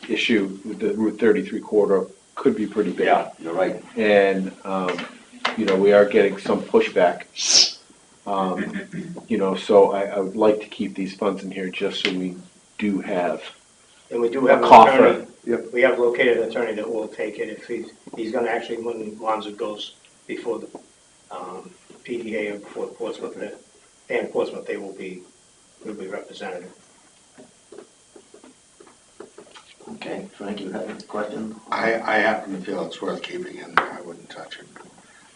issue with the Route 33 corridor could be pretty big. Yeah, you're right. And, we are getting some pushback. So I would like to keep these funds in here just so we do have. And we do have A an coffer. attorney. Yep. We have located an attorney that will take it if he's gonna actually, when Lonzo goes before the, PDA or before Portsmouth, and Portsmouth, will be represented. Okay, Frank, you have a question? I happen to feel it's worth keeping in there. I wouldn't touch it.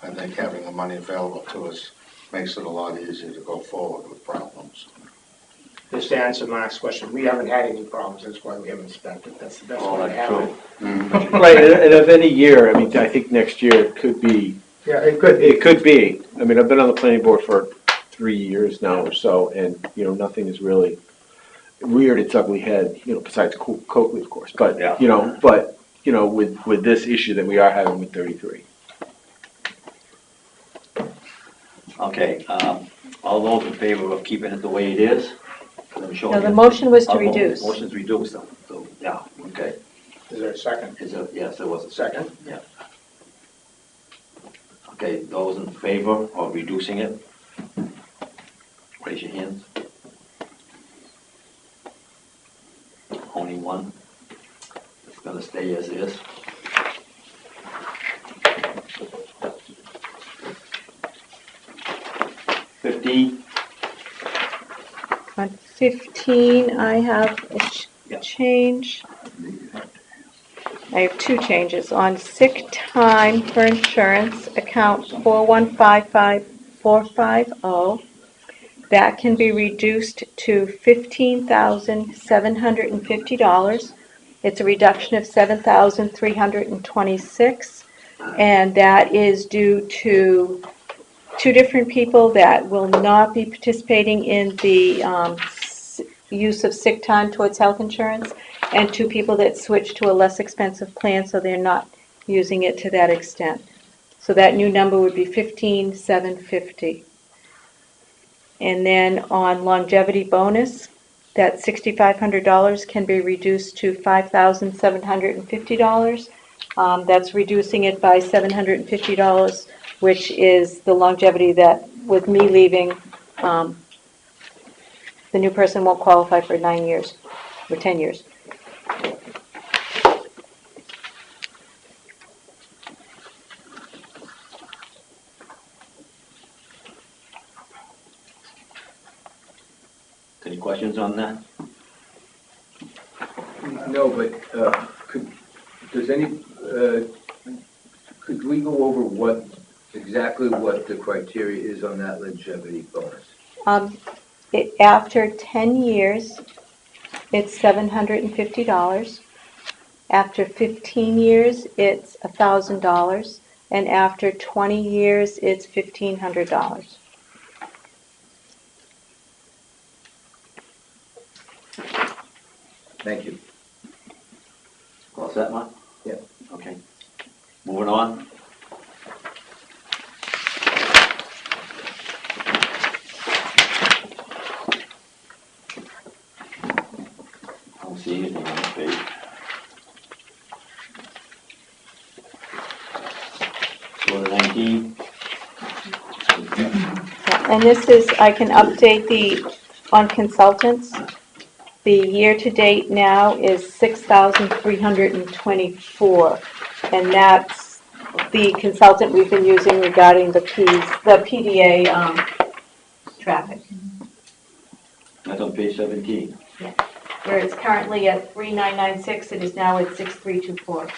I think having the money available to us makes it a lot easier to go forward with problems. Just to answer Mark's question, we haven't had any problems, that's why we haven't spent it, that's the best Oh, way to that's have true. it. Right, and of any year, I think next year it could be. Yeah, it could be. It could be. I've been on the planning board for 3 years now or so, and, nothing is really reared its ugly head, besides Coakley, of course. But, Yeah. with this issue that we are having with 33. Okay, all those in favor of keeping it the way it is? No, the motion was to reduce. Motion's reduced, so, yeah, okay. Is there a second? Yes, there was a Second? second, yeah. Okay, those in favor of reducing it? Raise your hands. Only one. It's gonna stay as is. On 15, I have a change. I have two changes. On sick time for insurance, account 4155450, that can be reduced to $15,750. It's a reduction of $7,326, and that is due to two different people that will not be participating in the use of sick time towards health insurance, and two people that switched to a less expensive plan, so they're not using it to that extent. So that new number would be $15,750. And then on longevity bonus, that $6,500 can be reduced to $5,750. That's reducing it by $750, which is the longevity that, with me leaving, the new person won't qualify for 9 years, or 10 years. Any questions on that? No, but could we go over exactly what the criteria is on that longevity bonus? After 10 years, it's $750. After 15 years, it's $1,000. And after 20 years, it's $1,500. Thank you. All set, Mark? Yeah. Okay. Moving on. I don't see anything on the page. Go to 19. And this is, I can update on consultants. The year-to-date now is 6,324, and that's the consultant we've been using regarding the PDA traffic. That's on page 17. Where it's currently at 3,996, it is now at 6,324.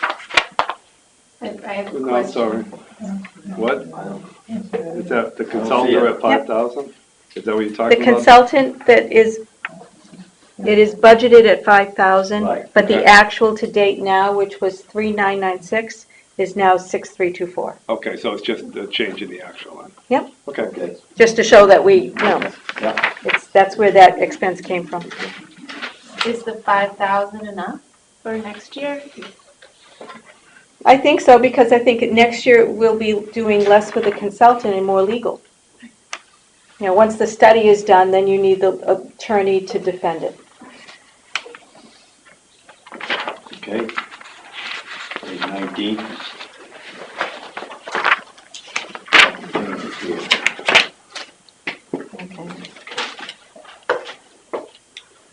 I have a No, question. sorry. What? Is that the see consultant it. at 5,000? Is that what you're The talking about? consultant it is budgeted at 5,000, Right, but the okay. actual to date now, which was 3,996, is now 6,324. Okay, so it's just a change in the actual line. Yep. Okay. Okay. Just to show that we, know, Yeah. that's where that expense came from. Is the 5,000 enough for next year? I think so, because I think next year we'll be doing less with the consultant and more legal. You know, once the study is done, then you need the attorney to defend it. Okay. Page 19.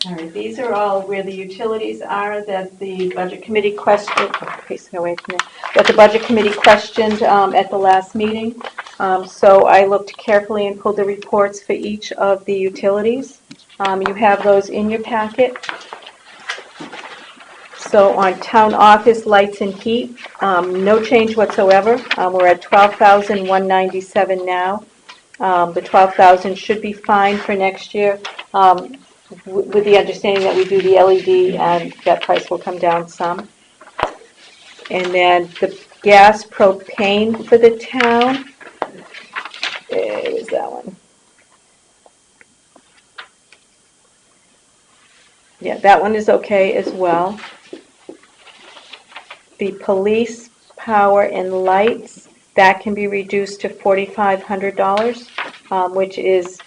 All right, these are all where the utilities are that the budget committee questioned, that the budget committee questioned at the last meeting. So I looked carefully and pulled the reports for each of the utilities. You have those in your packet. So on town office lights and heat, no change whatsoever. We're at $12,197 now. The $12,000 should be fine for next year, with the understanding that we do the LED and that price will come down some. And then the gas propane for the town, where's that one? Yeah, that one is okay as well. The police power and lights, that can be reduced to $4,500, which is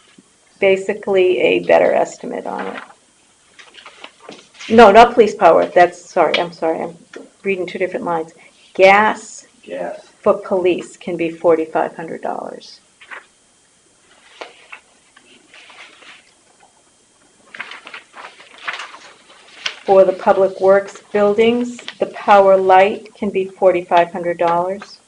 basically a better estimate on it. No, not police power, I'm sorry, I'm reading two different lines. Gas for police can be $4,500. For the public works buildings, the power light can be $4,500.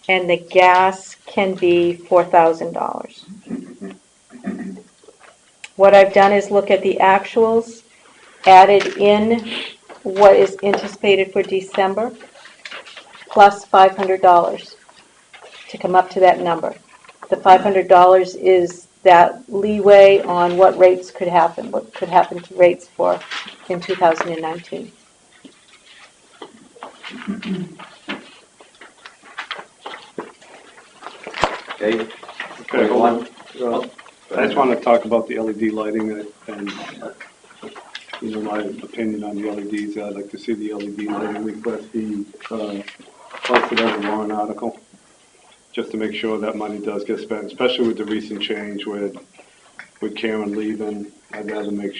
And the gas can be $4,000. What I've done is look at the actuals, added in what is anticipated for December, plus $500 to come up to that number. The $500 is that leeway on what rates could happen, what could happen to rates for in 2019. Okay. Okay, hold on. I just want to talk about the LED lighting and, my opinion on the LEDs. I'd like to see the LED lighting request be posted as a warrant article, just to make sure that money does get spent, especially with the recent change with Karen leaving. I'd rather be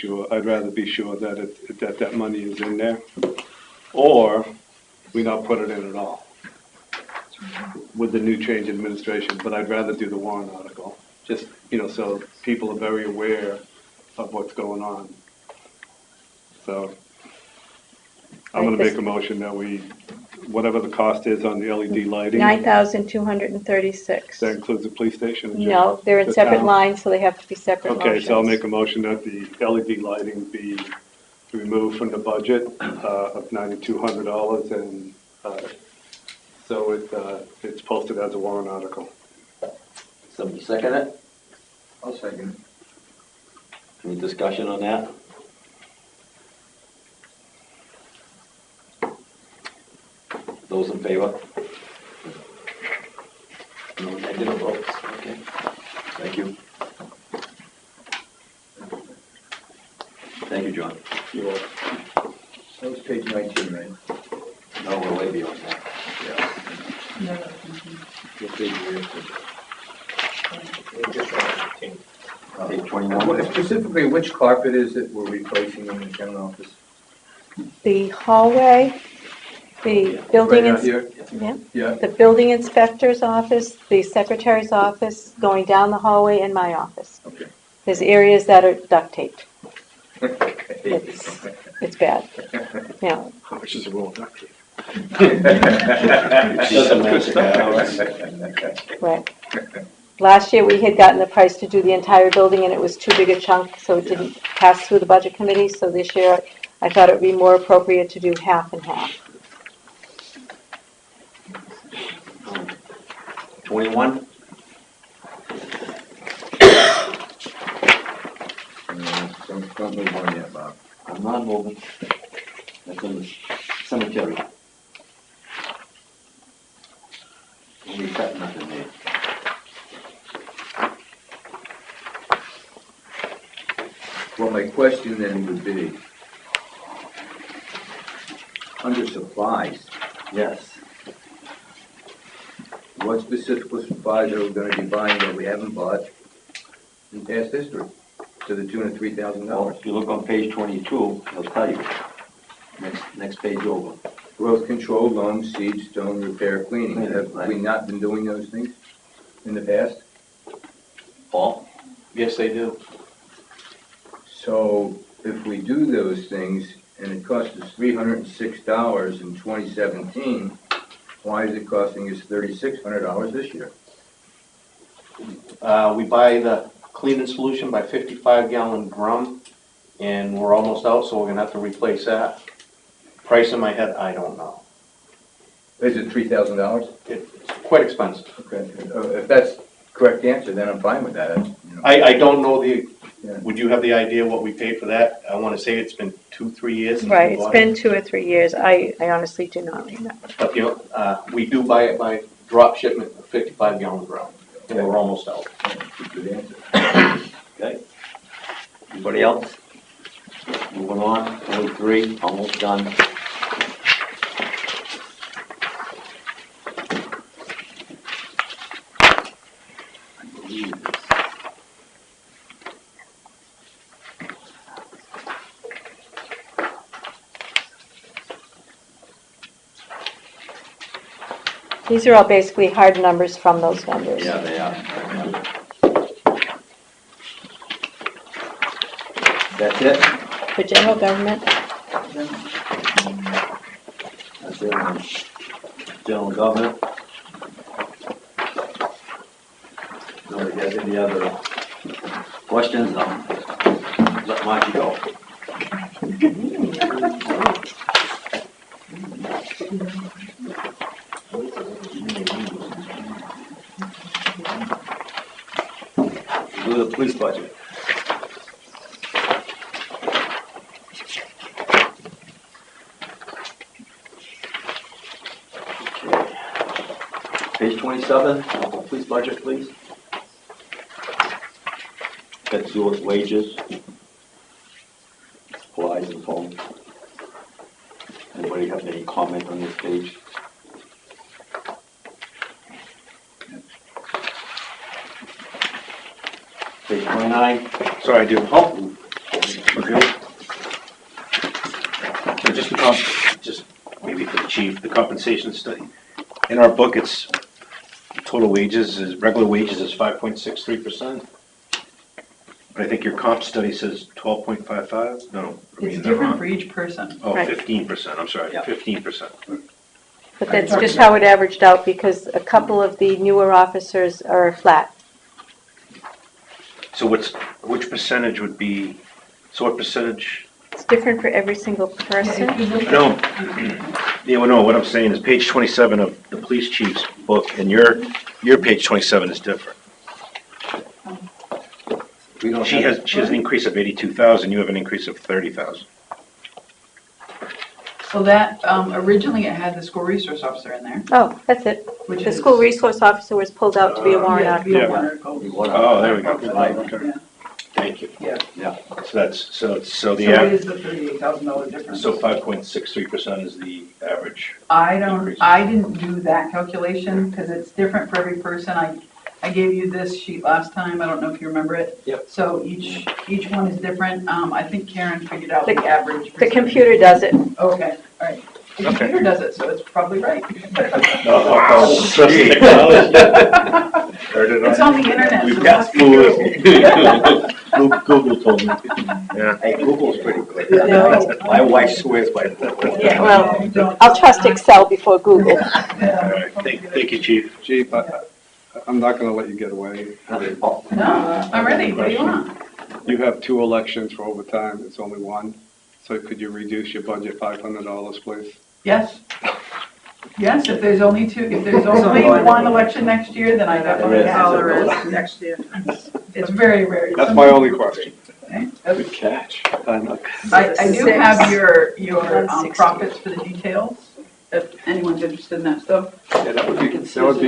sure that that money is in there, or we not put it in at all with the new change in administration. But I'd rather do the warrant article, just, so people are very aware of what's going on. So I'm going to make a motion that whatever the cost is on the LED lighting. $9,236. That includes the police station? No, they're in The separate town? lines, so they have to be separate motions. Okay, so I'll make a motion that the LED lighting be removed from the budget of $9,200, and so it's posted as a warrant article. Somebody second it? I'll second. Any discussion on that? Those in favor? No negative votes, okay. Thank you. Thank you, John. You're welcome. That was page 19, right? No, we're way beyond that. What page are you at? Page 21. Specifically, which carpet is it we're replacing in the town office? The hallway, The building, Right out ins- here? yeah, Yeah. the building inspector's office, the secretary's office, going down the hallway, and my office. Okay. There's areas that are duct taped. It's bad. Yeah. How much is a roll of duct tape? Right. Last year, we had gotten the price to do the entire building, and it was too big a chunk, so it didn't pass through the budget committee. So this year, I thought it would be more appropriate to do half and half. 21? Don't move on yet, Bob. I'm not moving. That's in the cemetery. We cut nothing there. Well, my question then would be, under supplies, Yes. what specific supplies are we gonna be buying that we haven't bought in past history to the tune of Well, $3,000? if you look on page 22, it'll tell you. Next page over. Growth control, loam, seed, stone, repair, cleaning. Have we not been doing those things in the past? Paul? Yes, they do. So if we do those things and it costs us $306 in 2017, why is it costing us $3,600 this year? We buy the cleaning solution by 55-gallon drum, and we're almost out, so we're gonna have to replace that. Price in my head, I don't know. Is it $3,000? It's quite expensive. Okay, if that's the correct answer, then I'm fine with that. You know. I don't know the, Yeah. would you have the idea what we paid for that? I wanna say it's been 2-3 years. since we Right, it's bought been it. 2 or 3 years. I honestly do not remember. But, you know, we do buy it by drop shipment, a 55-gallon drum, and we're almost out. Good answer. Okay. Anybody else? Moving on, 23, almost done. I believe it's- These are all basically hard numbers from those vendors. Yeah, they are. That's it? For general government, That's it on general government. Nobody has any other questions? Let Margie go. Do the police budget. Page 27, police budget, please. Got to do with wages, supplies and phone. Anybody have any comment on this page? Page 29. Sorry, I do. Oh, okay. Just maybe for the chief, the compensation study. In our book, it's total wages, regular wages is 5.63%. But I think your comp study says 12.55? No. I mean, It's they're different wrong. for each person. Oh, Right. 15%, I'm sorry, Yeah. 15%. but that's just how it averaged out because a couple of the newer officers are flat. So which percentage would be, so what percentage? It's different for every single person. No, yeah, well, no, what I'm saying is page 27 of the police chief's book, and your page 27 is different. We don't She have- has an increase of 82,000, you have an increase of 30,000. So that, originally it had the school resource officer in there, Oh, that's it. which The is. school resource officer was pulled out to be a warrant Yeah, article. be a Yeah. warrant article. We want Oh, there we go. Right. Yeah. Thank you. Yeah. Yeah. So that's, so So the, it is the $38,000 difference. so 5.63% is the average. I increase. didn't do that calculation, because it's different for every person. I gave you this sheet last time, I don't know if you remember it. Yep. So each one is different. I think Karen figured out the The- average. The computer does it. Okay, all right. The computer does it, so it's probably right. Oh, trust the technology. Heard it It's on the internet. We've so got it's food. Google told me. Yeah. Hey, Google's pretty good. No. My wife swears by Google. Yeah, well, I'll trust Excel before Google. All right, thank you, chief. Chief, I'm not gonna let you get away. No, I'm ready. What do you want? You have 2 elections for overtime, it's only 1. So could you reduce your budget $500, please? Yes. Yes, if there's only one election next year, then I got $100 next year. It's very rare. That's my only question. Good catch. I do have your profits for the details, if anyone's interested in that stuff. Yeah, that would be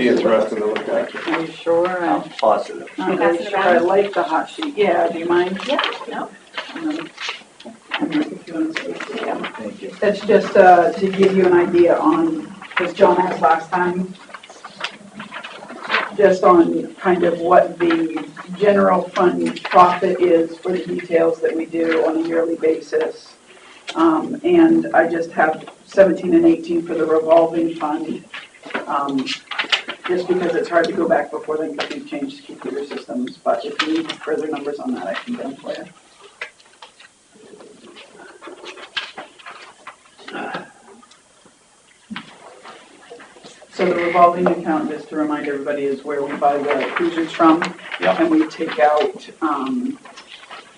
interesting to look at. Are you sure? I'm positive. I'm very sure. I like the hot sheet. Yeah, do you mind? Yeah, no. Thank you. That's just to give you an idea on, as John asked last time, just on kind of what the general fund profit is for the details that we do on a yearly basis. And I just have 17 and 18 for the revolving fund, just because it's hard to go back before they change computer systems. But if you need further numbers on that, I can get them for you. So the revolving account, just to remind everybody, is where we buy the cruisers from. And we take out,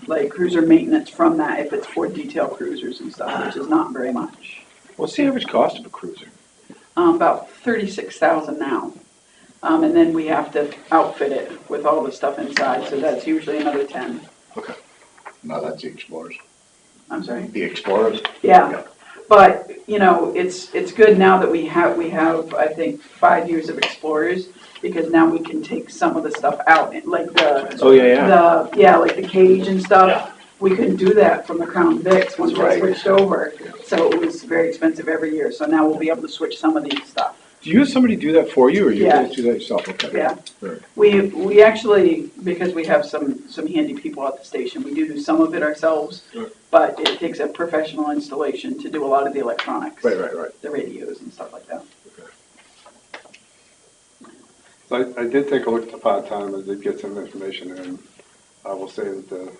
like cruiser maintenance from that if it's for detail cruisers and stuff, which is not very much. What's the average cost of a cruiser? About 36,000 now. And then we have to outfit it with all the stuff inside, so that's usually another 10. No, that's the Explorers. I'm sorry? The Explorers? Yeah. But, you know, it's good now that we have, I think, 5 years of Explorers, because now we can take some of the stuff out, like like the cage and stuff. We couldn't do that from the Crown Vics once they switched over, so it was very expensive every year. So now we'll be able to switch some of these stuff. Do you have somebody do that for you, or you Yeah. guys do that yourself? Okay. Yeah. Right. We actually, because we have some handy people at the station, we do some of it ourselves, but it takes a professional installation to do a lot of the electronics. Right. The radios and stuff like that. So I did take a look at the part-time, I did get some information, and I will say that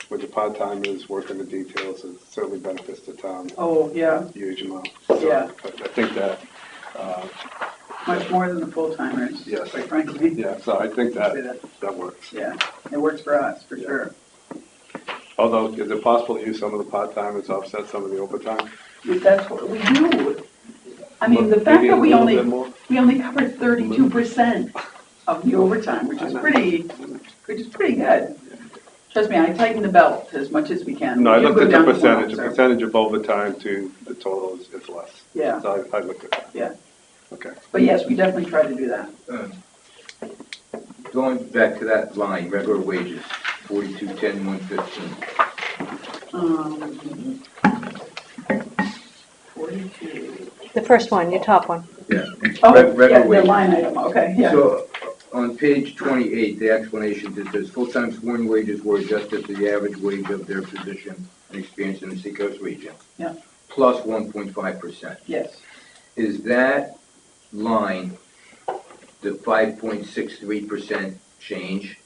with the part-timers working the details, it certainly benefits the town. Oh, yeah. Huge amount. So Yeah. I think that, Much more than the full-timers, Yes. quite frankly. yeah, so I think that works. Yeah, it works for us, for sure. Although, is it possible to use some of the part-timers to offset some of the overtime? That's what we do. I mean, the fact Maybe a that we little only bit more? cover 32% of the overtime, which is pretty good. Trust me, I tighten the belt as much as we can. No, I You looked go at the down to one percentage, the officer. percentage of overtime to the total is less. Yeah. So I looked at that. Yeah. Okay. But yes, we definitely try to do that. Going back to that line, regular wages, 4210, 115. 42. The first one, your top one. Yeah. Oh, Regular yeah, the wages. line item, okay, yeah. So, on page 28, the explanation, it says full-time sworn wages were adjusted to the average wage of their position and experience in the Seacoast region. Yeah. Plus 1.5%. Yes. Is that line the 5.63% change?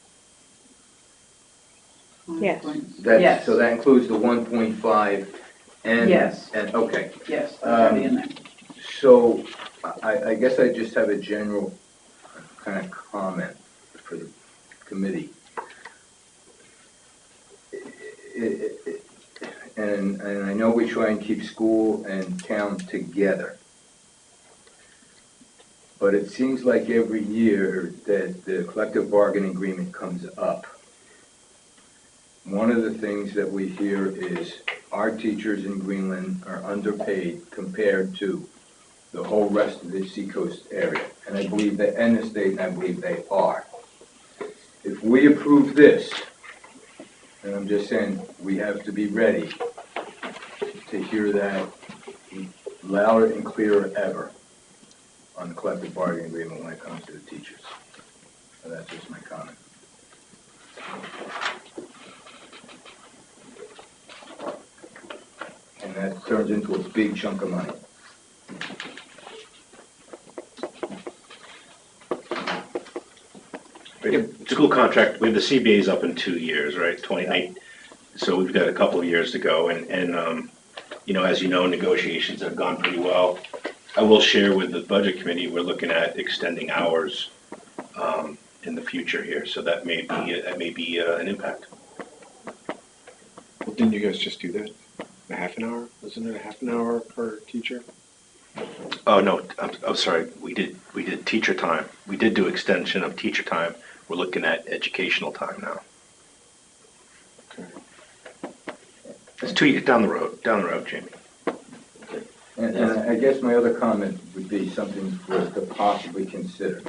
Yes. Yes. So that includes the 1.5 and? Yes. And, okay. Yes, that's already in there. So, I guess I just have a general kind of comment for the committee. And I know we try and keep school and town together. But it seems like every year that the collective bargaining agreement comes up, one of the things that we hear is our teachers in Greenland are underpaid compared to the whole rest of the Seacoast area. And I believe that, and the state, and I believe they are. If we approve this, and I'm just saying, we have to be ready to hear that louder and clearer ever on the collective bargaining agreement when it comes to the teachers. So that's just my comment. And that turns into a big chunk of money. School contract, we have the CBA's up in 2 years, right, 28, so we've got a couple of years to go, and, you know, as you know, negotiations have gone pretty well. I will share with the budget committee, we're looking at extending hours, in the future here, so that may be an impact. Well, didn't you guys just do that? A half an hour? Wasn't it a half an hour per teacher? Oh, no, I'm sorry, we did teacher time, we did do extension of teacher time, we're looking at educational time now. It's 2 years down the road, Jamie. And I guess my other comment would be something for us to possibly consider,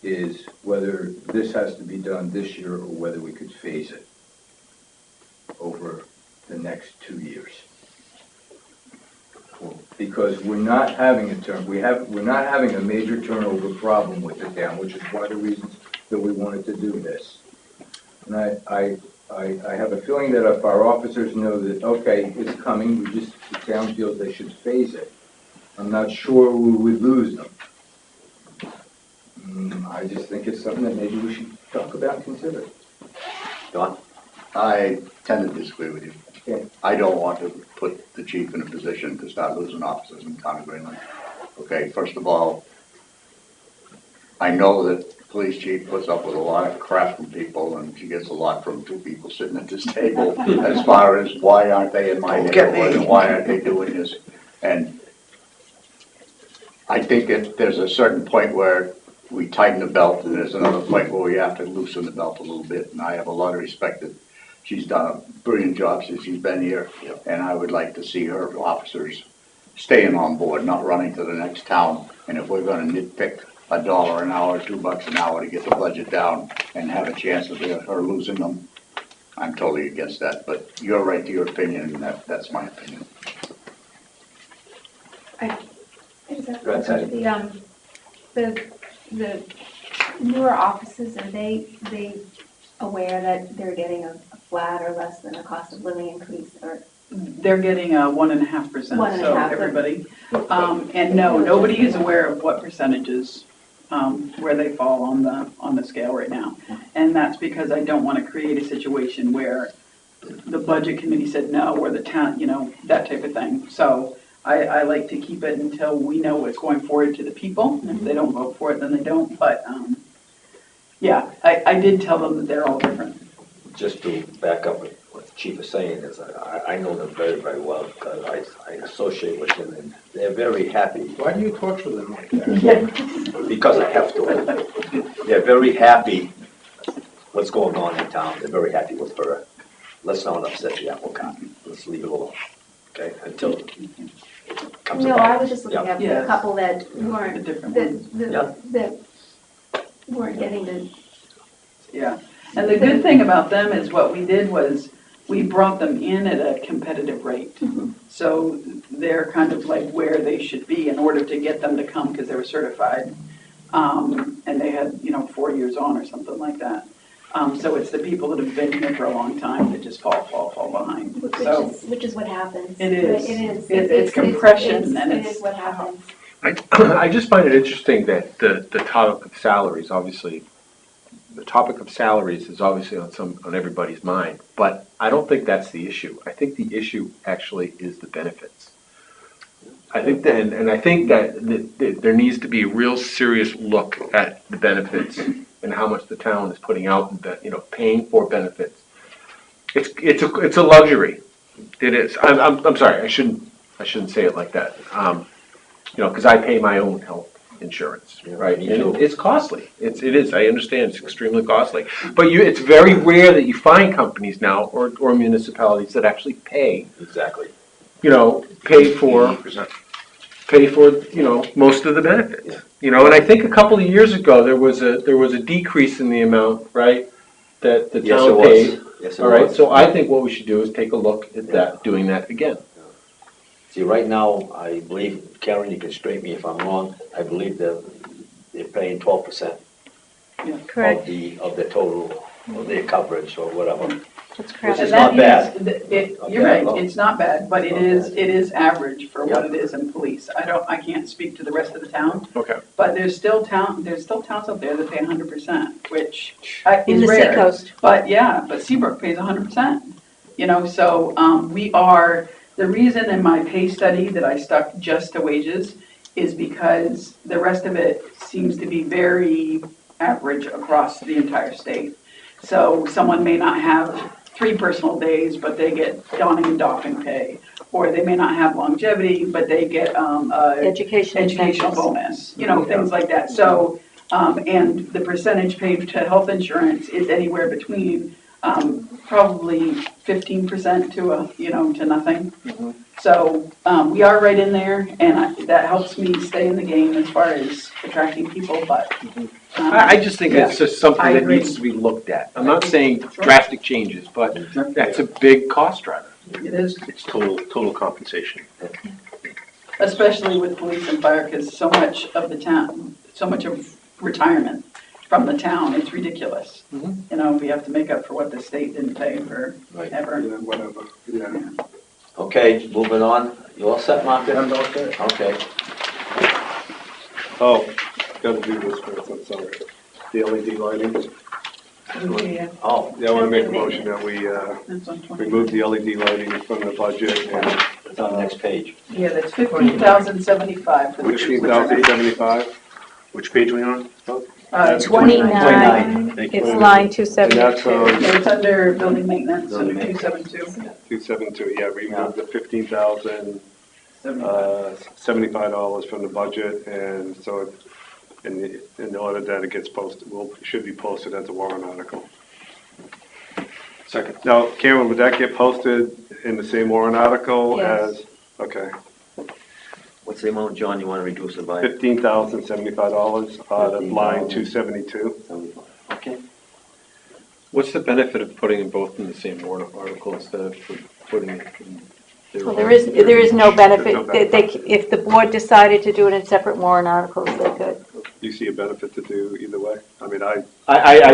is whether this has to be done this year or whether we could phase it over the next 2 years. Because we're not having we're not having a major turnover problem with the town, which is one of the reasons that we wanted to do this. And I have a feeling that if our officers know that, okay, it's coming, the town feels they should phase it, I'm not sure we would lose them. I just think it's something that maybe we should talk about and consider. Don? I tend to disagree with you. Okay. I don't want to put the chief in a position to start losing officers in the town of Greenland. Okay, first of all, I know that the police chief puts up with a lot of crap from people, and she gets a lot from two people sitting at this table as far as why aren't they in my neighborhood and why aren't they doing this? And I think that there's a certain point where we tighten the belt, and there's another point where we have to loosen the belt a little bit. And I have a lot of respect that she's done a brilliant job since she's been here, and I would like to see her officers staying on board, not running to the next town. And if we're gonna nitpick $1 an hour, $2 an hour to get the budget down and have a chance of her losing them, I'm totally against that. But you're right to your opinion, and that's my opinion. The newer offices, are they aware that they're getting a flat or less than a cost of living increase, or? They're getting a 1.5%, so 1.5%. everybody. And no, nobody is aware of what percentages, where they fall on the scale right now. And that's because I don't want to create a situation where the budget committee said no, or the town, you know, that type of thing. So I like to keep it until we know what's going forward to the people. And if they don't vote for it, then they don't. But yeah, I did tell them that they're all different. Just to back up what the chief is saying is I know them very, very well because I associate with them and they're very happy. Why do you torture them like that? Because I have to. They're very happy what's going on in town. They're very happy with her. Let's not upset the apple cart. Let's leave it alone, okay, until it comes No, about. I was just looking at a couple that weren't, that weren't getting the. Yeah, and the good thing about them is what we did was we brought them in at a competitive rate. So they're kind of like where they should be in order to get them to come because they were certified. And they had, 4 years on or something like that. So it's the people that have been here for a long time that just fall behind. Which is what happens. It is. It is. It's compression and it is what happens. I just find it interesting that the topic of salaries, obviously, the topic of salaries is obviously on everybody's mind, but I don't think that's the issue. I think the issue actually is the benefits. I think that, and I think that there needs to be a real serious look at the benefits and how much the town is putting out, and paying for benefits. It's a luxury. It is. I'm sorry. I shouldn't say it like that. Because I pay my own health insurance, right? And it's costly. It is. I understand it's extremely costly. But it's very rare that you find companies now or municipalities that actually pay. Exactly. Pay for most of the benefits. And I think a couple of years ago there was a decrease in the amount, right, that the town paid. Yes, it all right. was. So I think what we should do is take a look at that, doing that again. See, right now, I believe, Karen, you can straighten me if I'm wrong, I believe they're paying 12% Correct. of the total, of their coverage or whatever. That's correct. Which is And that not bad. You're right, Okay. it's not bad, but it Not is, bad. it is average for what Yeah. it is in police. I can't speak to the rest of the town, Okay. but there's still towns out there that pay 100%, which In is the rare. seacoast. But yeah, but Seabrook pays 100%, you know, so, the reason in my pay study that I stuck just to wages is because the rest of it seems to be very average across the entire state. So someone may not have 3 personal days, but they get donning and doffing pay. Or they may not have longevity, but they get, Education educational incentives. bonus, you know, things like that. So, and the percentage paid to health insurance is anywhere between, probably 15% to nothing. So, we are right in there, and that helps me stay in the game as far as attracting people, but. I just think it's just something I that agree. needs to be looked at. I'm not saying drastic changes, but that's a big cost driver. It is, It's total compensation. especially with police and fire, because so much of the town, so much of retirement from the town, it's ridiculous. You know, we have to make up for what the state didn't pay for Right. ever. Yeah, whatever, yeah. Okay, moving on. You all set, Martha? I'm all set. Okay. Oh, gotta do this first, I'm sorry. The LED lighting. Yeah, Oh, Yeah, I wanna make a motion that we, that's on 20. remove the LED lighting from the budget and, it's on the next page. Yeah, that's 15,075 for the. 15,075. Which page are we on? 29. Thank you. It's line And 272. that's, Yeah, it's under building maintenance, under Building maintenance. 272. 272, yeah, remove the $15,075 from the budget, and so in order that it gets posted, should be posted as a warrant article. Second. Now, Karen, would that get posted in the same warrant article Yes. as, okay, What's the amount, John, you want to reduce it by? $15,075 out of line 272? 75. Okay. What's the benefit of putting them both in the same warrant article instead of putting it in? their Well, own? there is no benefit. There's no benefit. If the board decided to do it in separate warrant articles, they could. Do you see a benefit to do either way? I mean, I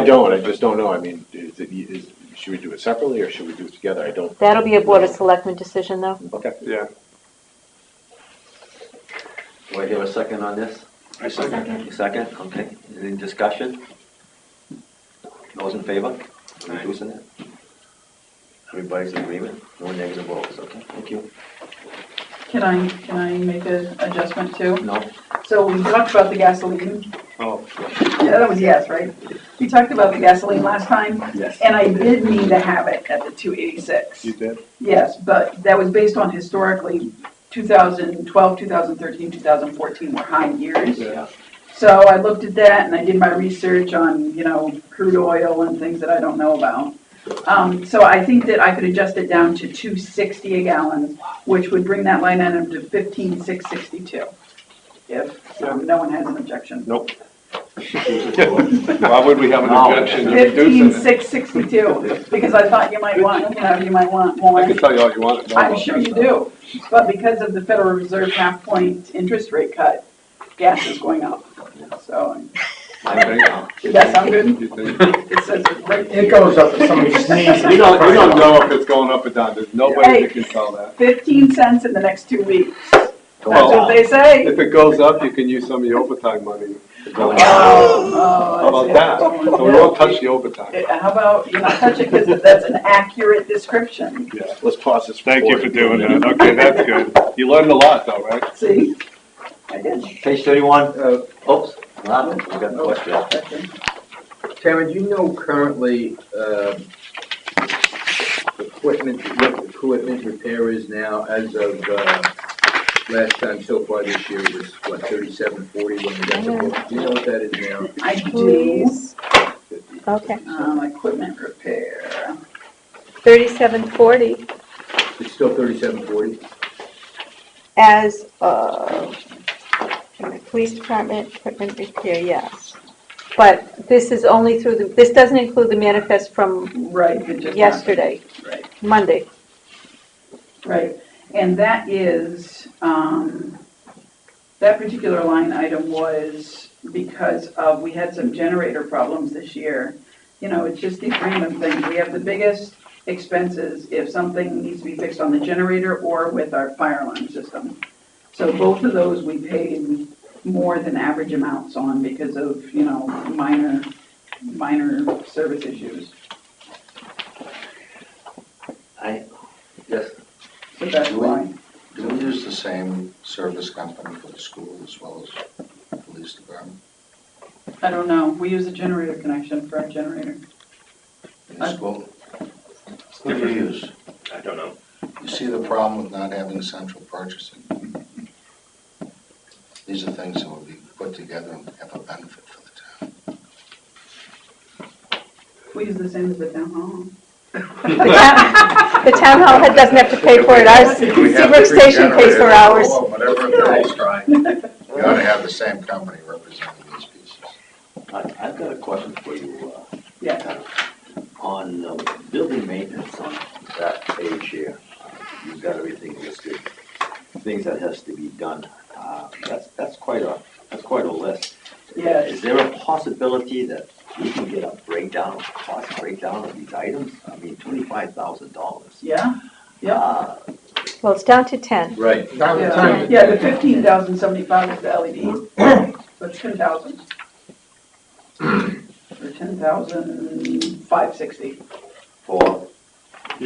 don't, I just don't know. I mean, should we do it separately or should we do it together? I don't. That'll be a board of selectmen decision, though. Okay. yeah. Do I hear a second on this? I second. You second? Okay. Any discussion? Those in favor? of Reducing it? Everybody's in agreement? No negative votes, okay, thank you. Can I make an adjustment too? No? So we talked about the gasoline. Oh, Yeah, that was yes, right? We talked about the gasoline last time. Yes. And I did mean to have it at the 286. you did? Yes, but that was based on historically 2012, 2013, 2014 were high years. Yeah. So I looked at that and I did my research on, crude oil and things that I don't know about. So I think that I could adjust it down to 260 a gallon, which would bring that line item to 15,662. If no one has an objection. Nope. Why would we have an No. objection to reducing it? 15,662, because I thought you might want more. I can tell you all you want. I'm sure you do, but because of the Federal Reserve half-point interest rate cut, gas is going up. So, does that sound good? You think? It says it right It here. goes up if somebody sneezes. We don't know if it's going up or down. There's nobody Hey. that can tell that. 15 cents in the next 2 weeks. That's Well, what they say. If it goes up, you can use some of your overtime money. Oh, How about that? So we won't touch the overtime. How about you not touch it, because that's an accurate description. Yeah. Let's pause this. Thank you for doing that. Okay, that's good. You learned a lot though, right? See? I did. Page 31, oops, Robin, you got a question? Tamara, do you know currently, what equipment repair is now as of, last time so far this year was, what, 3740 when we got the book? Do you know what that is now? I do. Please. Okay. Equipment repair. 3740 It's still 3740? as, police department equipment repair, yes. But this is only through this doesn't include the manifest from Right. it just yesterday, Right. Monday. Right, and that is, that particular line item was because we had some generator problems this year. It's just these random things. We have the biggest expenses if something needs to be fixed on the generator or with our fire alarm system. So both of those we paid more than average amounts on because of, you know, minor service issues. Yes. So that's why. Do we use the same service company for the school as well as the police department? I don't know. We use a generator connection for our generator. In the school? Who do you use? I don't know. You see the problem with not having central purchasing? These are things that will be put together and have a benefit for the town. We use the same as the town hall. The town hall doesn't have to pay for it, ours, Seabrook Station pays for ours. Whatever it is, right? You ought to have the same company representing these pieces. I've got a question for you. Yeah. On building maintenance on that page here, you've got everything listed, things that has to be done. That's quite a list. Yes. Is there a possibility that we can get a breakdown, cost breakdown of these items? I mean, $25,000. Yeah, yeah. Well, it's down to 10. Right. Yeah, the 15,075 is the LED. That's 10,000. Or 10,560 For?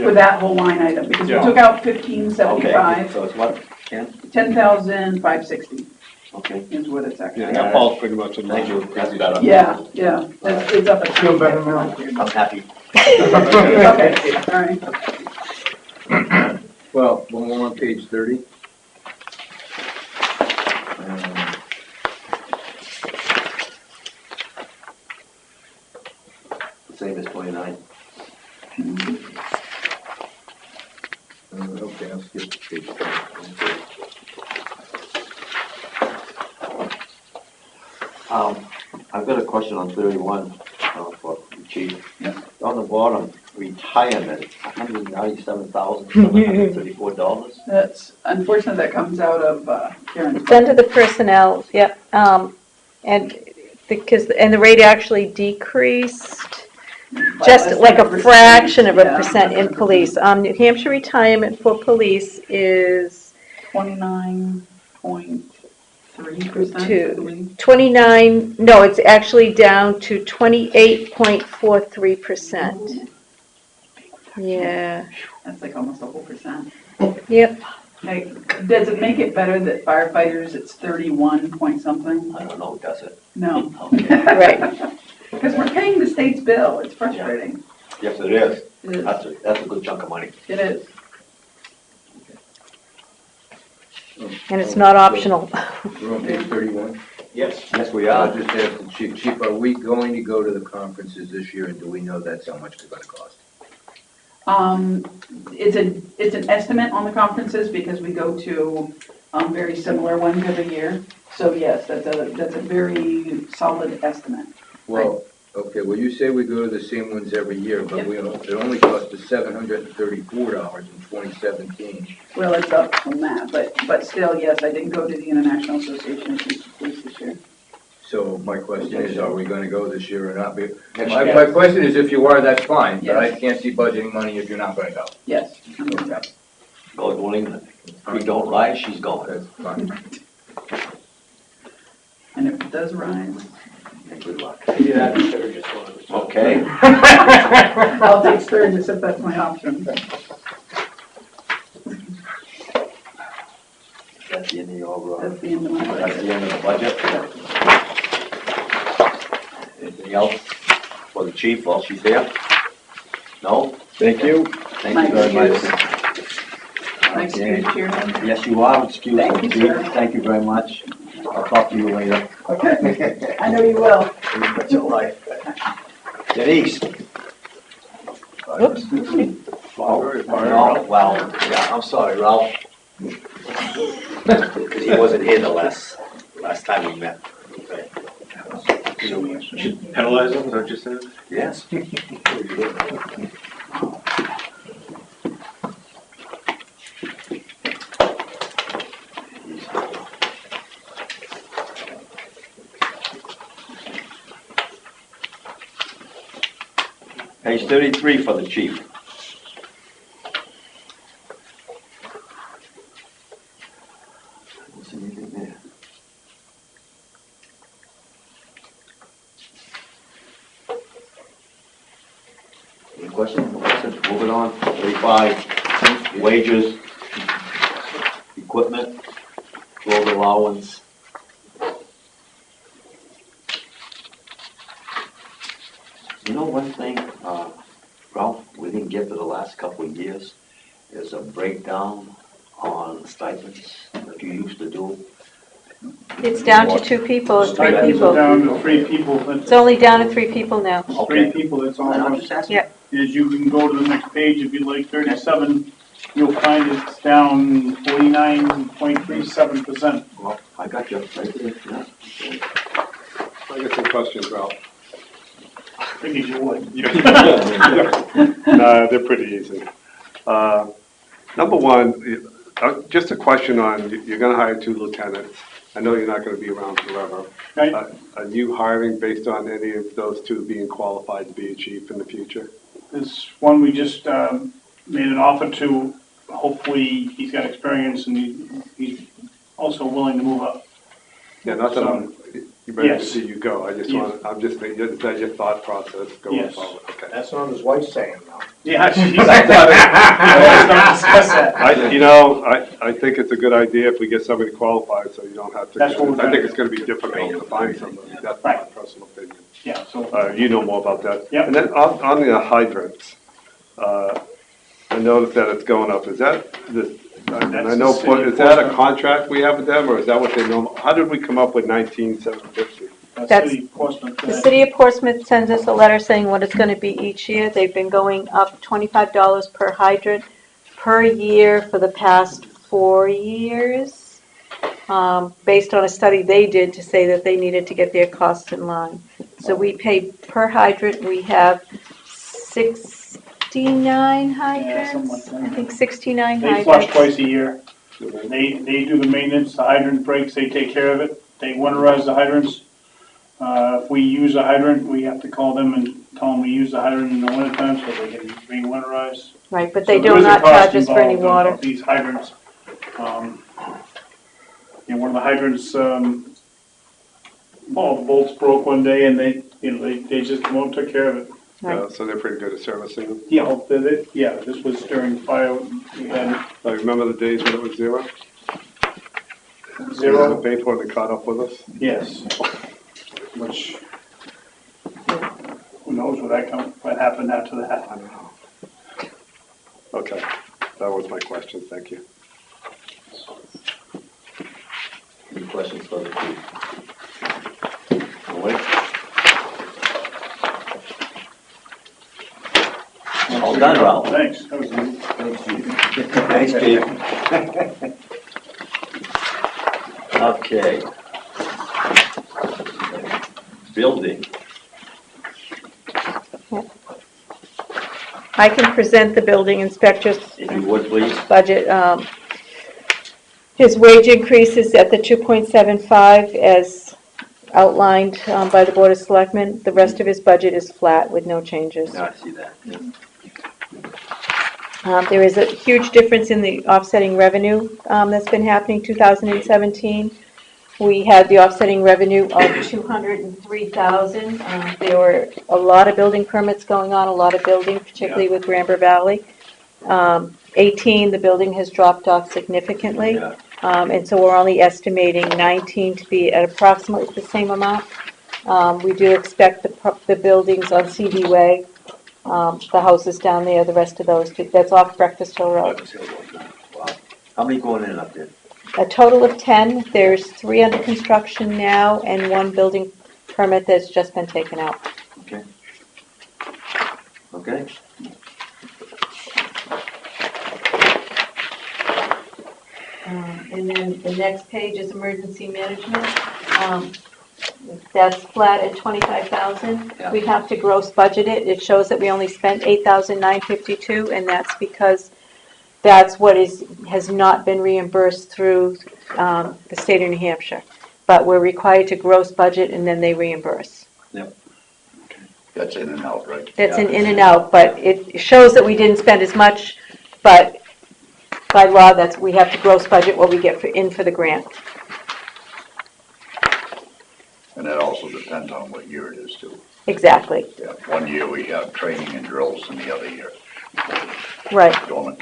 for that whole line item, because we took out 1575. Okay, so it's what, 10? 10,560 Okay. is what it's actually. Yeah, that falls pretty much in line. Thank you, that's better. Yeah, yeah, it's up at. Feel better now? I'm happy. Okay, all right. Well, when we're on page 30. Same as 29. Okay, I'll skip to page 30. I've got a question on 31 for the chief. On the bottom, retirement, $197,734. That's, unfortunately, that comes out of Karen's. It's under the personnel, yep. And the rate actually decreased, just like a fraction of a percent in police. New Hampshire retirement for police is 29.3%. 29, no, it's actually down to 28.43%. Yeah. That's like almost a whole percent. Yep. Like, does it make it better that firefighters, it's 31 point something? I don't know, does it? No. Right. Because we're paying the state's bill, it's frustrating. Yes, it is. It is. That's a good chunk of money. It is. And it's not optional. We're on page 31. Yes. Yes, we I'll are. just ask the chief, Chief, are we going to go to the conferences this year, and do we know that's how much it's gonna cost? It's an estimate on the conferences because we go to very similar ones every year. So yes, that's a very solid estimate. Well, okay, well, you say we go to the same ones every year, but it only cost us $734 in 2017. Well, it's up from that, but still, yes, I didn't go to the International Association of Chiefs of Police this year. So my question is, are we gonna go this year or not? Next My year. question is, if you are, that's fine, but I Yes. can't see budgeting money if you're not gonna go. Yes, I'm going to go. God willing, if we don't rise, she's going. That's fine. And if it does rise, And good luck. Yeah, just one of the. Okay. I'll take Sturgis if that's my option. That's the end of your, That's the end of my that's budget. the end of the budget. Anything else for the chief while she's there? No? Thank you. Thank you very much. Nice to Okay. meet you. Yes, you are. Excuse Thank me. you, sir. Thank you very much. I'll talk to you later. Okay, I know you will. That's your life. Denise? Oops. Oh, no, well, yeah, I'm sorry, Ralph. Because he wasn't here the last time we met. Okay. So we should penalize them, is that what you said? Yes. Page 33 for the chief. questions? No questions? Moving on, 35, wages, equipment, road allowance. You know, one thing, Ralph, we didn't get for the last couple of years, is a breakdown on stipends that you used to do. It's down to 2 people, 3 Stipends are people. down to 3 people. It's only down to 3 people now. Three people, that's all. I'm just asking. Yeah. Is you can go to the next page, if you'd like 37, you'll find it's down 49.37%. Well, I got you right there, yeah. I got some questions, Ralph. Figured you would. No, they're pretty easy. Number one, just a question on, you're gonna hire 2 lieutenants. I know you're not gonna be around forever. Right. Are you hiring based on any of those 2 being qualified to be a chief in the future? This one we just made an offer to, hopefully he's got experience and he's also willing to move up. Yeah, not that I'm ready to Yes. see you go, I just Yes. want, I'm just, is that your thought process going Yes. forward? Okay. That's what his wife's saying now. Yeah, she's don't discuss that. I think it's a good idea if we get somebody qualified, so you don't have to. That's what we're I think trying it's gonna be difficult to find somebody, that's my personal opinion. Yeah, so. You know more about that. Yep. And then on the hydrants, I noticed that it's going up, is that, and I That's know, the city of is that a Portsmouth. contract we have with them, or is that what they normal, how did we come up with 19,750? That's- City of Portsmouth. The city of Portsmouth sends us a letter saying what it's gonna be each year. They've been going up $25 per hydrant per year for the past 4 years, based on a study they did to say that they needed to get their costs in line. So we pay per hydrant, we have 69 hydrants, something like that. I think 69 They flush hydrants. twice a year. They do the maintenance, the hydrant breaks, they take care of it. They winterize the hydrants. If we use a hydrant, we have to call them and tell them we use the hydrant in the wintertime so they can re-winterize. Right, but they So there do is a not cost charge us for any involved water. of these hydrants. One of the hydrants, the bolts broke one day and they just come out and took care of it. Right. So they're pretty good at servicing them? Yeah, this was during fire, we had I remember the days when it was 0? zero. The painful when they caught up with us? Yes. Which, who knows what happened after that. I don't know. Okay, that was my question, thank you. Any questions for the chief? No way? All done, Ralph. Thanks. That was easy. Thanks, Chief. Okay. Building. I can present the building inspector's If you would, please. budget. His wage increase is at the 2.75 as outlined by the Board of Selectmen. The rest of his budget is flat with no changes. Yeah, I see that. Yeah. There is a huge difference in the offsetting revenue that's been happening 2017. We had the offsetting revenue of 203,000. There were a lot of building permits going on, a lot of building, particularly with Granbury Valley. 18, the building has dropped off significantly. Yeah. And so we're only estimating 19 to be at approximately the same amount. We do expect the buildings on CD Way, the houses down there, the rest of those, that's off Breakfast Hill Road. Wow. How many going in up there? A total of 10. There's 3 under construction now and 1 building permit that's just been taken out. Okay. Okay. And then the next page is emergency management. That's flat at 25,000. Yeah. We have to gross budget it. It shows that we only spent 8,952, and that's because that's what has not been reimbursed through the state of New Hampshire. But we're required to gross budget and then they reimburse. Yep. That's in and out, right? That's an in and out, but it shows that we didn't spend as much, but by law, we have to gross budget what we get in for the grant. And that also depends on what year it is too. Exactly, Yeah, one year we have training and drills and the other year right. dormant.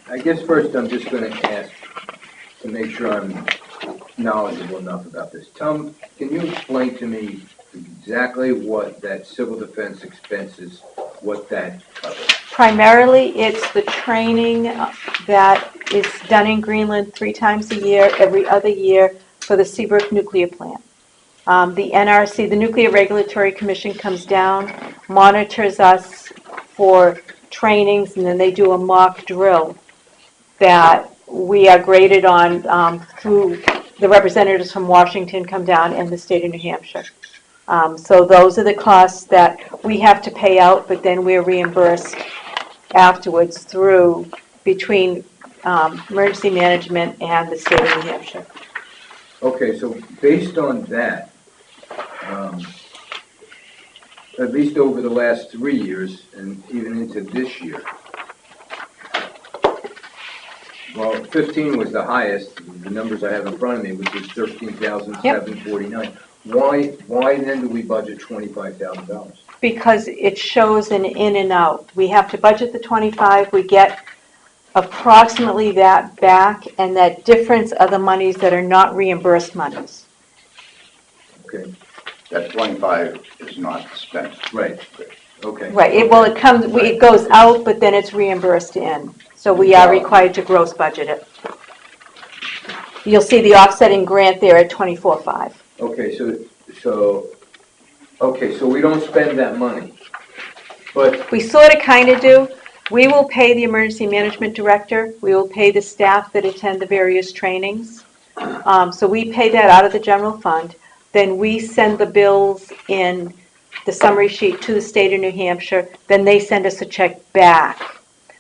I guess first I'm just gonna ask to make sure I'm knowledgeable enough about this. Tom, can you explain to me exactly what that civil defense expenses, what that covers? Primarily, it's the training that is done in Greenland 3 times a year, every other year, for the Seabrook nuclear plant. The NRC, the Nuclear Regulatory Commission, comes down, monitors us for trainings, and then they do a mock drill that we are graded on through the representatives from Washington come down and the state of New Hampshire. So those are the costs that we have to pay out, but then we're reimbursed afterwards through, between emergency management and the state of New Hampshire. Okay, so based on that, at least over the last 3 years and even into this year, well, 15 was the highest, the numbers I have in front of me, which was 13,749. Why then do we budget $25,000? Because it shows an in and out. We have to budget the 25, we get approximately that back, and that difference are the monies that are not reimbursed monies. Okay. That 25 is not spent. Right, okay. Right, it comes, it goes out, but then it's reimbursed in. So we are required to gross budget it. You'll see the offsetting grant there at 24.5. Okay, so we don't spend that money, but We sort of kind of do. We will pay the emergency management director. We will pay the staff that attend the various trainings. So we pay that out of the general fund. Then we send the bills in the summary sheet to the state of New Hampshire. Then they send us a check back.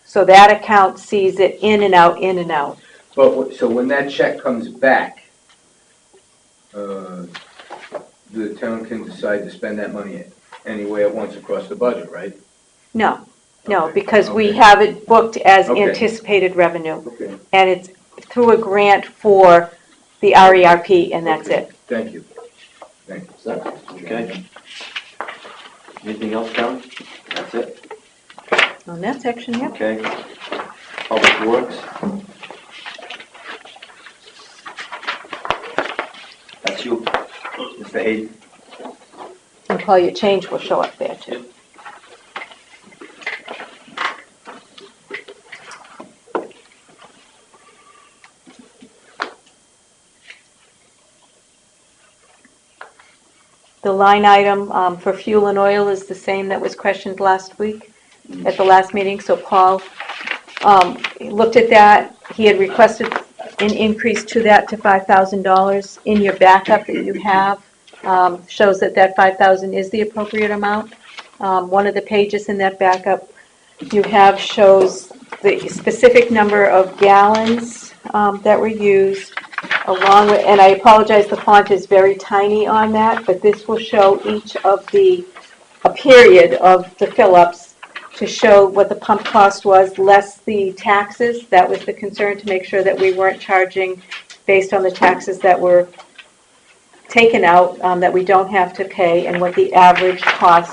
So that account sees it in and out, in and out. But, so when that check comes back, the town can decide to spend that money any way it wants across the budget, right? No, no, Okay, because we okay. have it booked as Okay. anticipated revenue. Okay, And it's through a grant for the RERP, and that's okay. it. Thank you. Thank you. Okay. Anything else, Karen? That's it? On that section, yep. Okay. Public Works. That's you, Mr. Hayden. And call your change will show up there too. The line item for fuel and oil is the same that was questioned last week at the last meeting. So Paul looked at that. He had requested an increase to that to $5,000. In your backup that you have shows that that $5,000 is the appropriate amount. One of the pages in that backup you have shows the specific number of gallons that were used, along with, and I apologize, the font is very tiny on that, but this will show each of a period of the fill-ups to show what the pump cost was, less the taxes. That was the concern, to make sure that we weren't charging based on the taxes that were taken out, that we don't have to pay, and what the average cost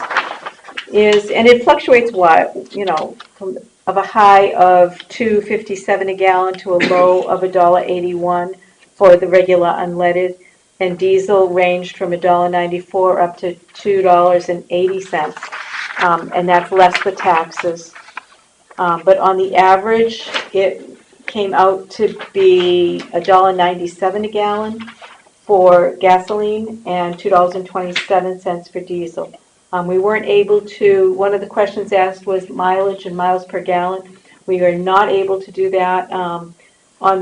is. And it fluctuates, from of a high of $2.57 a gallon to a low of $1.81 for the regular unleaded, and diesel ranged from $1.94 up to $2.80, and that's less the taxes. But on the average, it came out to be $1.97 a gallon for gasoline and $2.27 for diesel. We weren't able to, one of the questions asked was mileage and miles per gallon. We are not able to do that on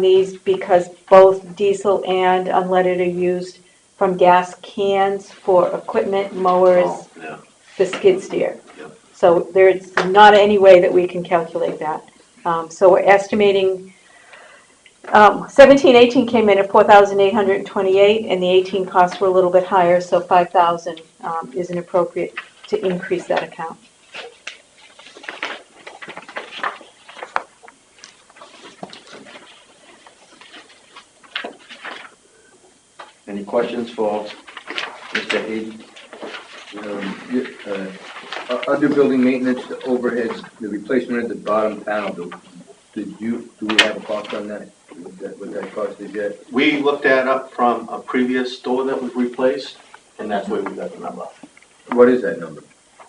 these because both diesel and unleaded are used from gas cans for equipment, mowers, the skid steer. So there's not any way that we can calculate that. So we're estimating 17-18 came in at 4,828, and the 18 costs were a little bit higher, so 5,000 isn't appropriate to increase that account. Any questions for Mr. Hayden? Under building maintenance, the overheads, the replacement of the bottom panel, do we have a cost on that? What that cost is yet? We looked that up from a previous door that was replaced, and that's where we got the number. What is that number?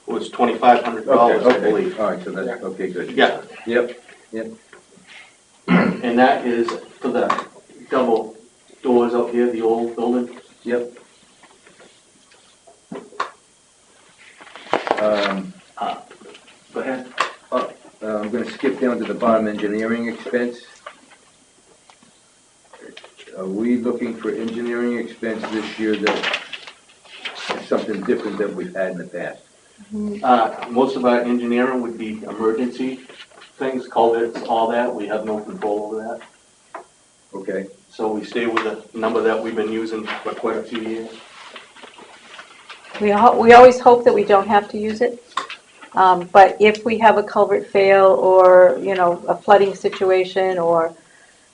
It was $2,500, I believe. All right, so that's, okay, good. Yeah. Yep. And that is for the double doors up here, the old building. Yep. Go ahead. I'm gonna skip down to the bottom, engineering expense. Are we looking for engineering expense this year that is something different than we've had in the past? Most of our engineering would be emergency things, culverts, all that. We have no control over that. Okay. So we stay with the number that we've been using for quite a few years. We always hope that we don't have to use it. But if we have a culvert fail or, you know, a flooding situation or,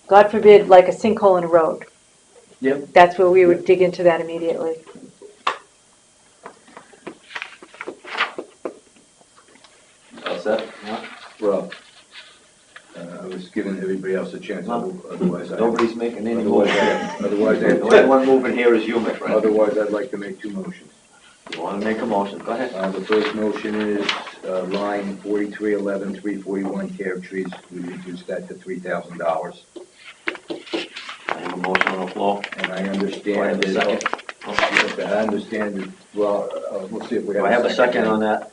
God forbid, like a sinkhole in a road. Yep. That's where we would dig into that immediately. How's that? Yeah. Well, I was giving everybody else a chance, otherwise I... Nobody's making any Otherwise, motion. otherwise I... The only one moving here is you, my friend. Otherwise, I'd like to make two motions. You want to make a motion? Go ahead. The first motion is line 4311, 341 care of trees. We reduced that to $3,000. I have a motion on the floor. And I Do I have understand a second? that, I understand that, well, we'll see if we have Do I have a second on that?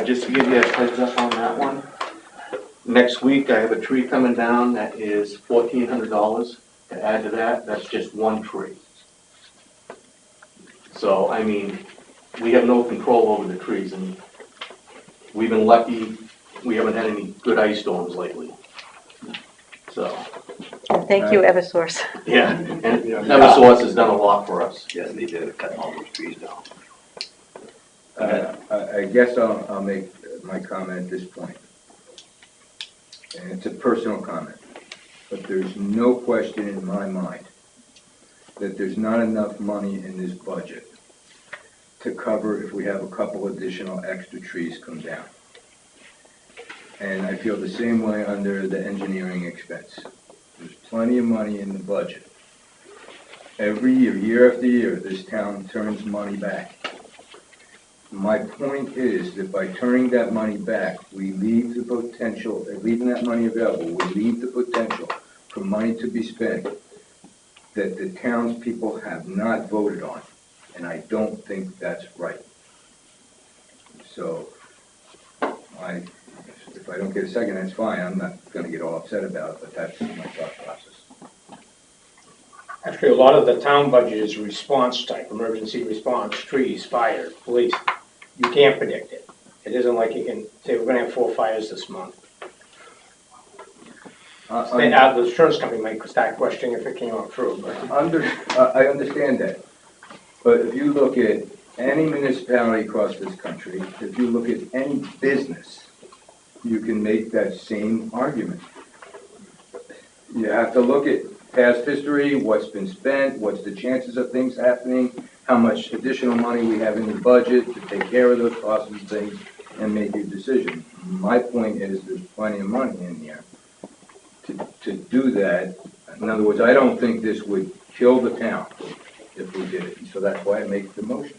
Just to give you a heads up on that one, next week I have a tree coming down that is $1,400. To add to that, that's just one tree. So, I mean, we have no control over the trees, and we've been lucky, we haven't had any good ice storms lately. So, And thank you, Eversource. yeah, and Eversource has done a lot for us. Yes, they did, cut all those trees down. I guess I'll make my comment at this point. And it's a personal comment, but there's no question in my mind that there's not enough money in this budget to cover if we have a couple additional extra trees come down. And I feel the same way under the engineering expense. There's plenty of money in the budget. Every year, year after year, this town turns money back. My point is that by turning that money back, we leave the potential, leaving that money available, we leave the potential for money to be spent that the townspeople have not voted on, and I don't think that's right. So, if I don't get a second, that's fine, I'm not gonna get all upset about it, but that's my thought process. Actually, a lot of the town budget is response type, emergency response, trees, fire, police. You can't predict it. It isn't like you can say, we're gonna have 4 fires this month. The insurance company might start questioning if it came out true, but. I understand that, but if you look at any municipality across this country, if you look at any business, you can make that same argument. You have to look at past history, what's been spent, what's the chances of things happening, how much additional money we have in the budget to take care of those costs and things, and make your decision. My point is there's plenty of money in here to do that. In other words, I don't think this would kill the town if we did it, so that's why I make the motion.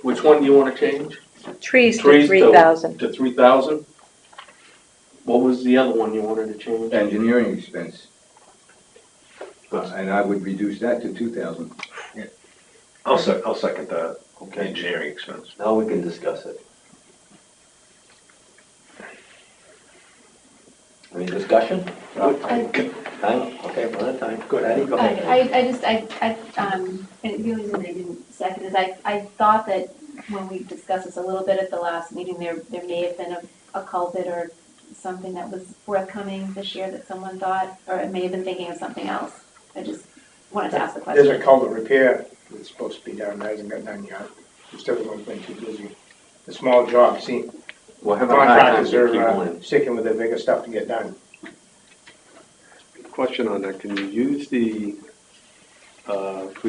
Which one do you want to change? Trees to Trees 3,000. To 3,000? What was the other one you wanted to change? Engineering expense. And I would reduce that to 2,000. I'll second that. Okay. Engineering expense. Now we can discuss it. Any discussion? Time? Okay, one at a time. Go ahead. Go ahead. And the reason I didn't second is I thought that when we discussed this a little bit at the last meeting, there may have been a culvert or something that was forthcoming this year that someone thought, or it may have been thinking of something else. I just wanted to ask the question. There's a culvert repair that's supposed to be done, that hasn't got done yet. It's still been too busy. A small job, see, We'll have a hard time contractors getting people are in. sticking with the bigger stuff to get done. Question on that, can you use we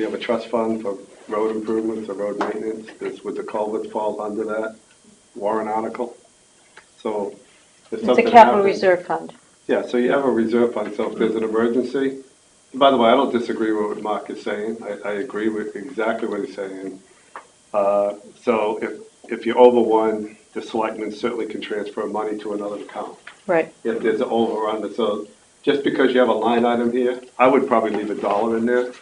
have a trust fund for road improvements or road maintenance, would the culverts fall under that warrant article? So if It's a something capital happens- reserve fund. Yeah, so you have a reserve fund, so if there's an emergency, by the way, I don't disagree with what Mark is saying, I agree with exactly what he's saying. So if you're over one, the selectmen certainly can transfer money to another account. Right. If there's an overrun, so just because you have a line item here, I would probably leave $1 in there,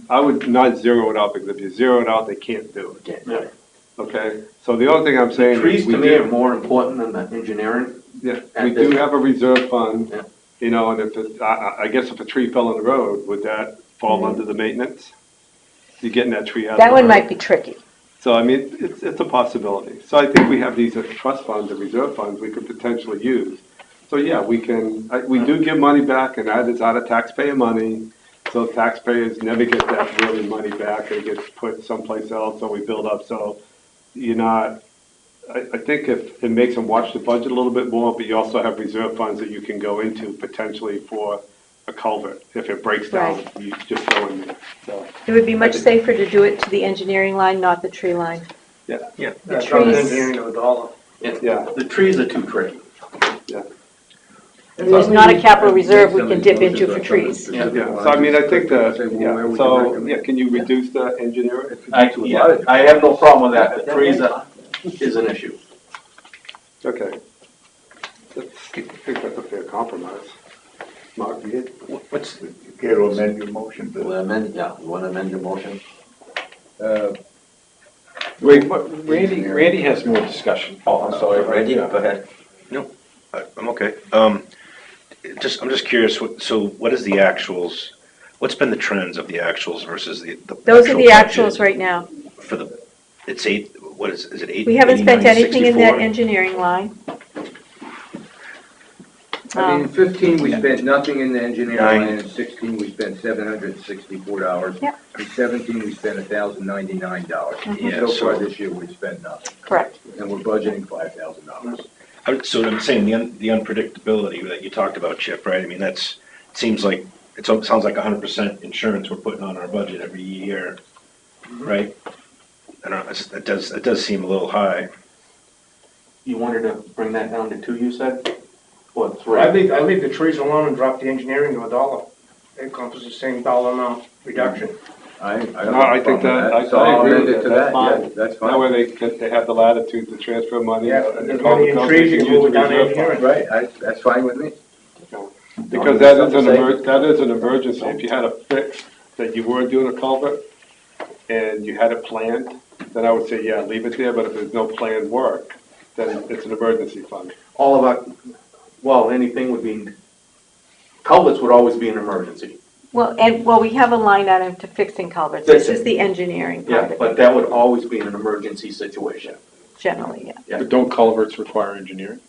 I would not zero it out, because if you zero it out, they can't do it. Yeah. Okay, so the only thing I'm saying is. Trees we to me do- are more important than the engineering. Yeah, at we this- do have a reserve fund, Yeah. you know, and if I guess if a tree fell in the road, would that fall under the maintenance? You're getting that tree out of the That one road. might be tricky. So, I mean, it's a possibility. So I think we have these trust funds and reserve funds we could potentially use. So, yeah, we do give money back, and that is out of taxpayer money. So taxpayers never get that really money back, it gets put someplace else, so we build up, so you're not, I think if it makes them watch the budget a little bit more, but you also have reserve funds that you can go into potentially for a culvert. If it breaks down, Right. you just go in there, so. It would be much safer to do it to the engineering line, not the tree line. Yeah. Yeah. The trees, Engineering of $1. Yeah. The trees are too tricky. there's not a capital reserve we can dip into for trees. Yeah, so I mean, I think can you reduce the engineer? I have no problem with that, the trees is an issue. Okay. I think that's a fair compromise. Mark, you get? What's, Care to amend your motion, Bill? you want to amend your motion? Wait, but Randy has more discussion. Oh, I'm sorry, Randy, go ahead. I'm okay. I'm just curious, so what is the actuals, what's been the trends of the actuals versus the Those are the actual actuals budget right now. For it's eight, what is it, 8? We haven't spent anything in that 89, 64? engineering line. I mean, in 15, we spent nothing in the engineering Nine. line, in 16, we spent $764. Yep. In 17, we spent $1,099. Yeah, So so- far this year, we've spent nothing, Correct. and we're budgeting $5,000. So I'm saying the unpredictability that you talked about, Chip, right? I mean, it sounds like 100% insurance we're putting on our budget every year, right? I don't know, it does seem a little high. You wanted to bring that down to 2, you said? Or 3? I leave the trees alone and drop the engineering to $1. It encompasses the same dollar amount reduction. I don't No, have I a think problem that, with So I'll I agree amend with it to that, that, yeah, that's fine. that's That way fine. they have the latitude to transfer money. Yeah, and there's all money the in companies trees, you can can use move it the down to reserve fund. engineering. Right, that's fine with me. Because that is an emergency. If you had a fix that you weren't doing a culvert and you had it planned, then I would say, yeah, leave it there, but if there's no planned work, then it's an emergency fund. All of our, anything would be, culverts would always be an emergency. Well, we have a line item to fixing culverts. This is the engineering part Yeah, of but it, that would always be an emergency situation. generally, yeah. Yeah. But don't culverts require engineering?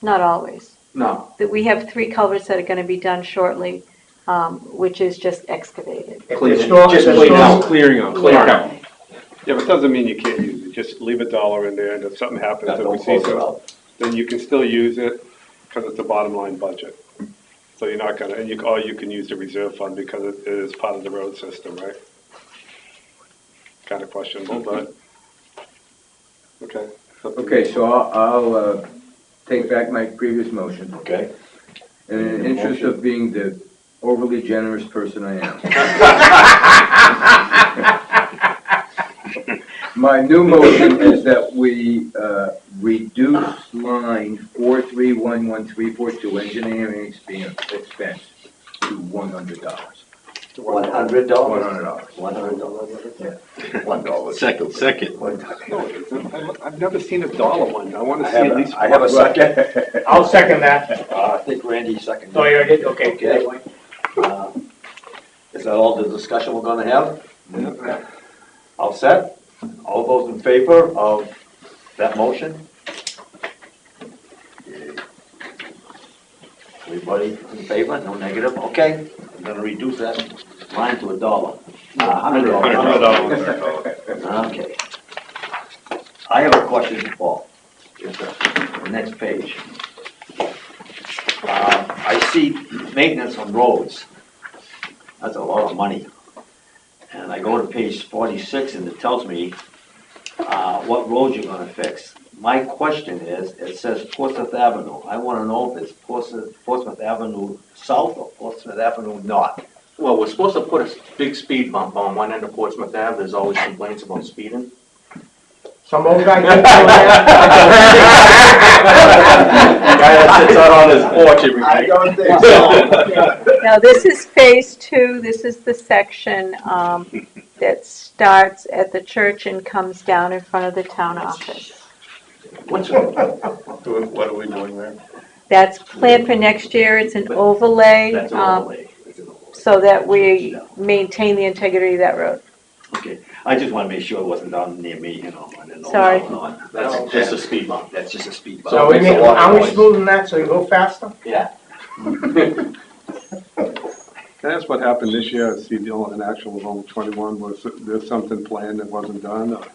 Not always. No. That we have 3 culverts that are gonna be done shortly, which is just excavated. Clearing storm- just if the clearing storm- out. Clearing out. Clearing out. Yeah, but it doesn't mean you can't use it. Just leave $1 in there, and if something happens that we Don't see, close it so, out. then you can still use it, because it's a bottom line budget. So you're not gonna, or you can use the reserve fund because it is part of the road system, right? Kind of questionable, but, okay. Okay, so I'll take back my previous motion. Okay. And in the interest of being the overly generous person I am. My new motion is that we reduce line 431134 engineering expense to $100. $100? $100. $100. $1. Second. I've never seen $1 one. I want to see at least. I have a second. I'll second that. I think Randy seconded. Oh, you already did? Okay. Okay. Is that all the discussion we're gonna have? Yeah. All set? All those in favor of that motion? Everybody in favor, no negative? Okay, I'm gonna reduce that line to $1. $100. Okay. I have a question for Paul. The next page. I see, maintenance on roads, that's a lot of money. And I go to page 46 and it tells me what roads you're gonna fix. My question is, it says Portsmouth Avenue. I wanna know if it's Portsmouth Avenue South or Portsmouth Avenue North. Well, we're supposed to put a big speed bump on one end of Portsmouth Ave. There's always complaints about speeding. Some old guy Guy that sits out on his porch every day. I don't think so. Now, this is phase 2, this is the section that starts at the church and comes down in front of the town office. What are we doing there? That's planned for next year, it's an overlay. That's an overlay. So that we maintain the integrity of that road. Okay, I just wanna make sure it wasn't down near me, you know, I didn't know Sorry. what was going on. That's just a speed bump. That's just a speed bump. So we Makes a need, lot of are we noise. smoothing that so you go faster? Yeah. Can I ask what happened this year? I see an actual was only 21. Was there something planned that wasn't done? Or?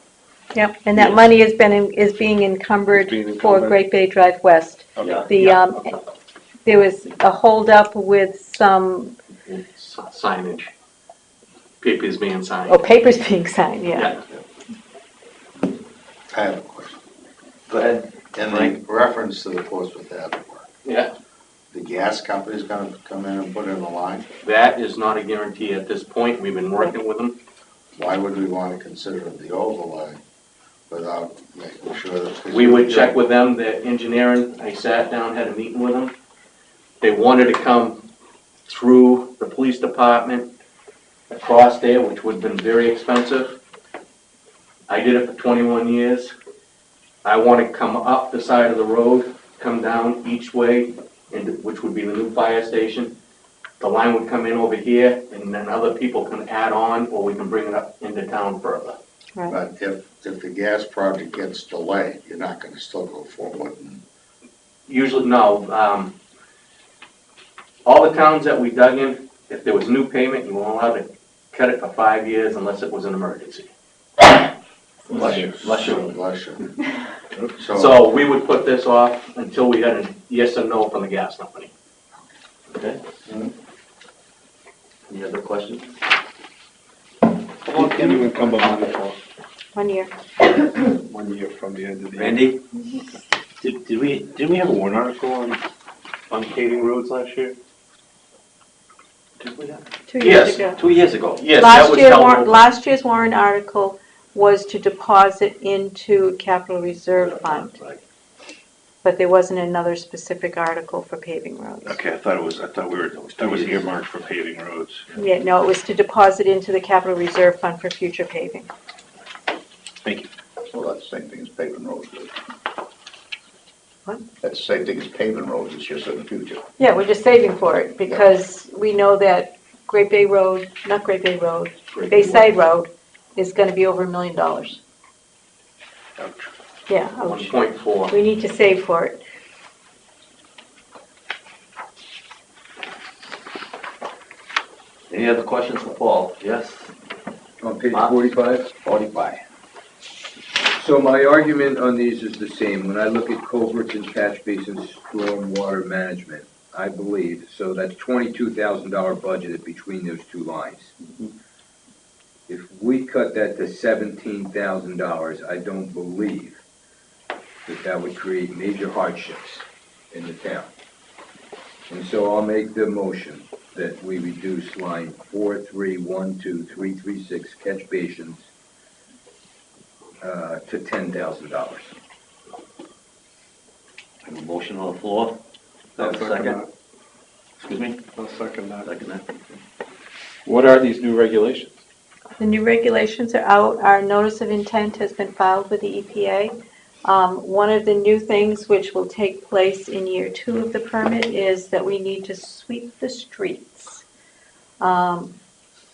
Yep, and that money is being encumbered It's being for encumbered. Great Bay Drive West. Yeah. There was a holdup with some, Signage. Papers being signed. oh, papers being signed, yeah. I have a question. Go ahead. In reference to the Portsmouth Avenue work, Yeah. the gas company's gonna come in and put in a line? That is not a guarantee at this point. We've been working with them. Why would we wanna consider the overlay without making sure that? We would check with them, their engineering. I sat down, had a meeting with them. They wanted to come through the police department across there, which would have been very expensive. I did it for 21 years. I want to come up the side of the road, come down each way, which would be the new fire station. The line would come in over here, and then other people can add on, or we can bring it up into town further. But if the gas project gets delayed, you're not gonna still go forward and Usually, no. All the towns that we dug in, if there was new payment, you weren't allowed to cut it for 5 years unless it was an emergency. Bless you. Bless you. bless you. So we would put this off until we got a yes or no from the gas company. Okay. Any other questions? How long can you encumber money for? 1 year. 1 year from the end of the year. Randy? Didn't we have a warrant article on paving roads last year? Did we have? 2 years Yes, ago. 2 years ago. Yes, that was held over. Last year's warrant article was to deposit into capital reserve fund, Right. but there wasn't another specific article for paving roads. Okay, I thought it was earmarked for paving roads. Yeah, no, it was to deposit into the capital reserve fund for future paving. Thank you. Well, that's the same thing as paving roads. What? That's the same thing as paving roads, it's just in the future. Yeah, we're just saving for it because we know that Great Bay Road, not Great Bay Road, Bayside Road is gonna be over $1 million. Yeah, ouch. 1.4. We need to save for it. Any other questions for Paul? Yes? On page Mark? 45? 45. So my argument on these is the same. When I look at culverts and catch basins, stormwater management, I believe, so that's $22,000 budgeted between those two lines. If we cut that to $17,000, I don't believe that that would create major hardships in the town. And so I'll make the motion that we reduce line 4312336 catch basins to $10,000. Have a motion on the floor? I'll Have a second? Excuse me? I'll second that. Second that. What are these new regulations? The new regulations are out. Our notice of intent has been filed with the EPA. One of the new things which will take place in year 2 of the permit is that we need to sweep the streets that are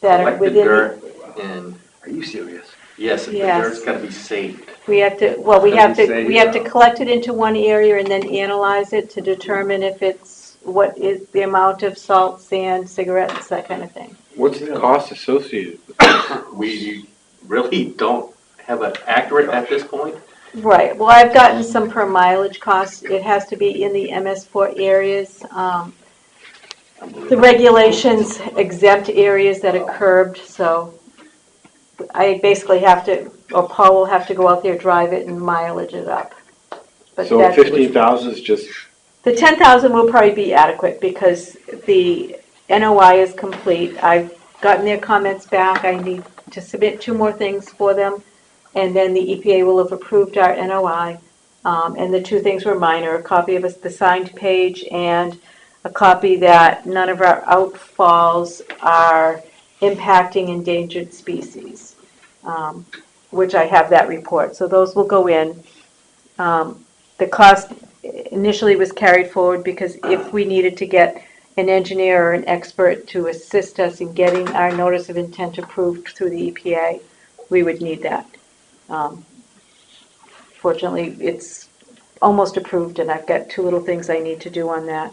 Collect the within. dirt and, Are you serious? yes, the Yes. dirt's gotta be saved. We have to, well, we have Doesn't to, say we have to so. collect it into one area and then analyze it to determine if it's, what is the amount of salt, sand, cigarettes, that kind of thing. What's the cost associated with this? We really don't have it accurate at this point. Right, well, I've gotten some per mileage costs. It has to be in the MS4 areas. The regulations exempt areas that are curbed, so I basically have to, or Paul will have to go out there, drive it and mileage it up. But So that's- 15,000 is just, The 10,000 will probably be adequate because the NOI is complete. I've gotten their comments back. I need to submit 2 more things for them. And then the EPA will have approved our NOI. And the 2 things were minor, a copy of the signed page and a copy that none of our outfalls are impacting endangered species, which I have that report. So those will go in. The cost initially was carried forward because if we needed to get an engineer or an expert to assist us in getting our notice of intent approved through the EPA, we would need that. Fortunately, it's almost approved and I've got 2 little things I need to do on that.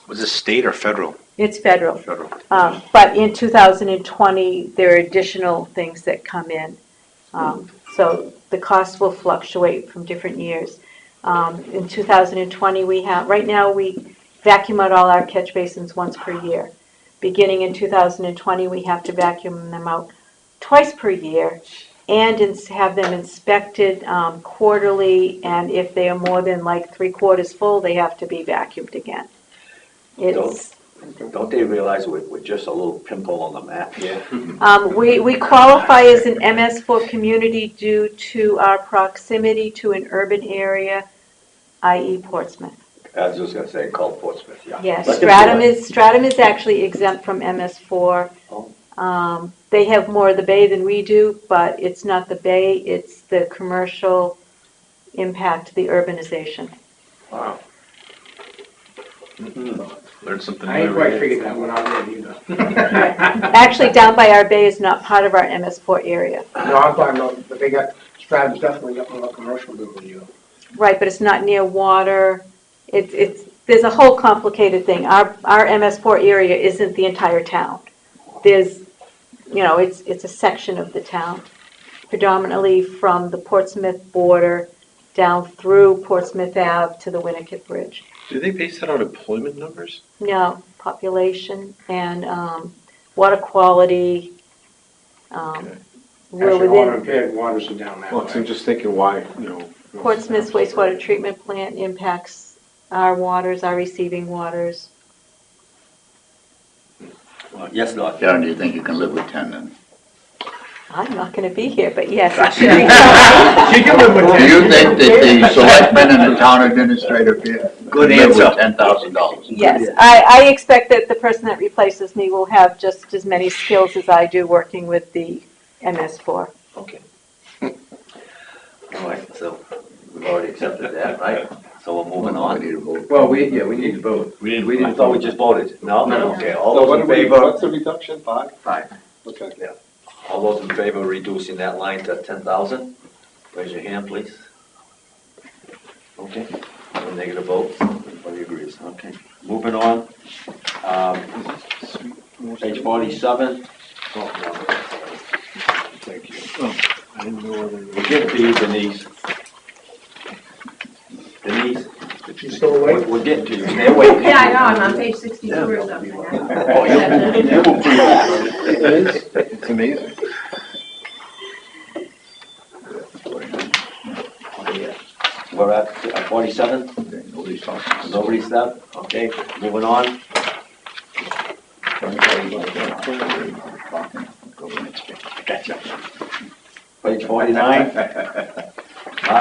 Was it state or federal? It's federal. Federal. But in 2020, there are additional things that come in. So the costs will fluctuate from different years. In 2020, right now, we vacuum out all our catch basins once per year. Beginning in 2020, we have to vacuum them out twice per year and have them inspected quarterly, and if they are more than like 3/4 full, they have to be vacuumed again. Don't they realize we're just a little pimple on the map? Yeah. We qualify as an MS4 community due to our proximity to an urban area, i.e. Portsmouth. I was just gonna say, called Portsmouth, yeah. Yes, But Stratham is actually exempt from MS4. They have more of the bay than we do, but it's not the bay, it's the commercial impact, the urbanization. Wow. Learned something new. I ain't quite figured that one out yet either. Actually, down by our bay is not part of our MS4 area. No, I'm talking about, but they got, Stratton's definitely got more commercial than you. Right, but it's not near water. There's a whole complicated thing. Our MS4 area isn't the entire town. There's, it's a section of the town, predominantly from the Portsmouth border down through Portsmouth Ave to the Winnicott Bridge. do they base that on employment numbers? No, population and water quality. We're Actually, all within impaired waters are down that way. Well, so I'm just thinking why, Portsmouth's wastewater treatment plant impacts our waters, our receiving waters. Yes, Doc. Karen, do you think you can live with 10 then? I'm not going to be here, but yes, it should be fine. She can live with 10. Do you think that the selectmen and the town administrator can Good live with answer. $10,000? Yes, I expect that the person that replaces me will have just as many skills as I do working with the MS4. Okay. All right, so we've already accepted that, right? So we're moving on. Well, we need to vote. I thought we just voted. No? No. Okay, all So those in favor? what's the reduction, 5? 5. Okay. Yeah. All those in favor of reducing that line to 10,000? Raise your hand, please. Okay, no negative votes, everybody agrees, okay. Moving on. Page 47. Oh, no. Thank you. Oh, I didn't know whether. We'll get to you, Denise. Denise? You still awake? We're getting to you, stay awake. Yeah, I know, I'm on page 62 or something. Oh, you will prove It is, it's amazing. We're at 47? Nobody's talking. Nobody's stopped? Okay, moving on. Gotcha. Page 49.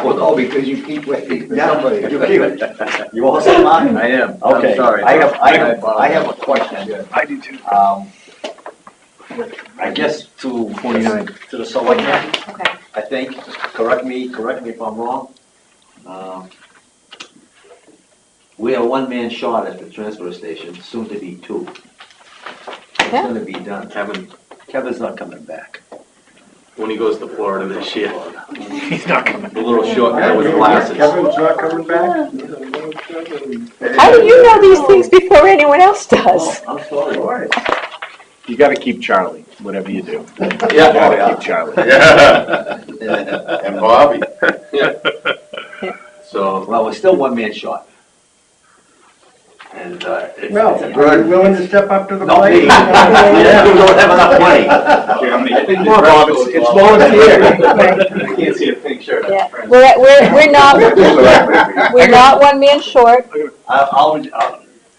Well, because you keep waiting for somebody. You keep it. You all set, Mark? I am. Okay. I'm sorry. I have a question. I do too. I guess to 49, to the selectmen, Okay. I think, correct me if I'm wrong. We are 1 man short at the transfer station, soon to be 2. It's Yeah. gonna be done. Kevin's not coming back. When he goes to Florida this year. He's not coming. The little short guy with glasses. Kevin's not coming back? How do you know these things before anyone else does? I'm sorry. You gotta keep Charlie, whatever you do. You Yeah. gotta keep Charlie. Yeah. And Bobby. So, Well, we're still 1 man short. And, it's Well, a are you burden. willing to step up to the Not plate? me. Yeah, we don't have enough money. Come on, Bob, it's volunteer. I can't see a pink shirt. Yeah, we're not one man short. I'll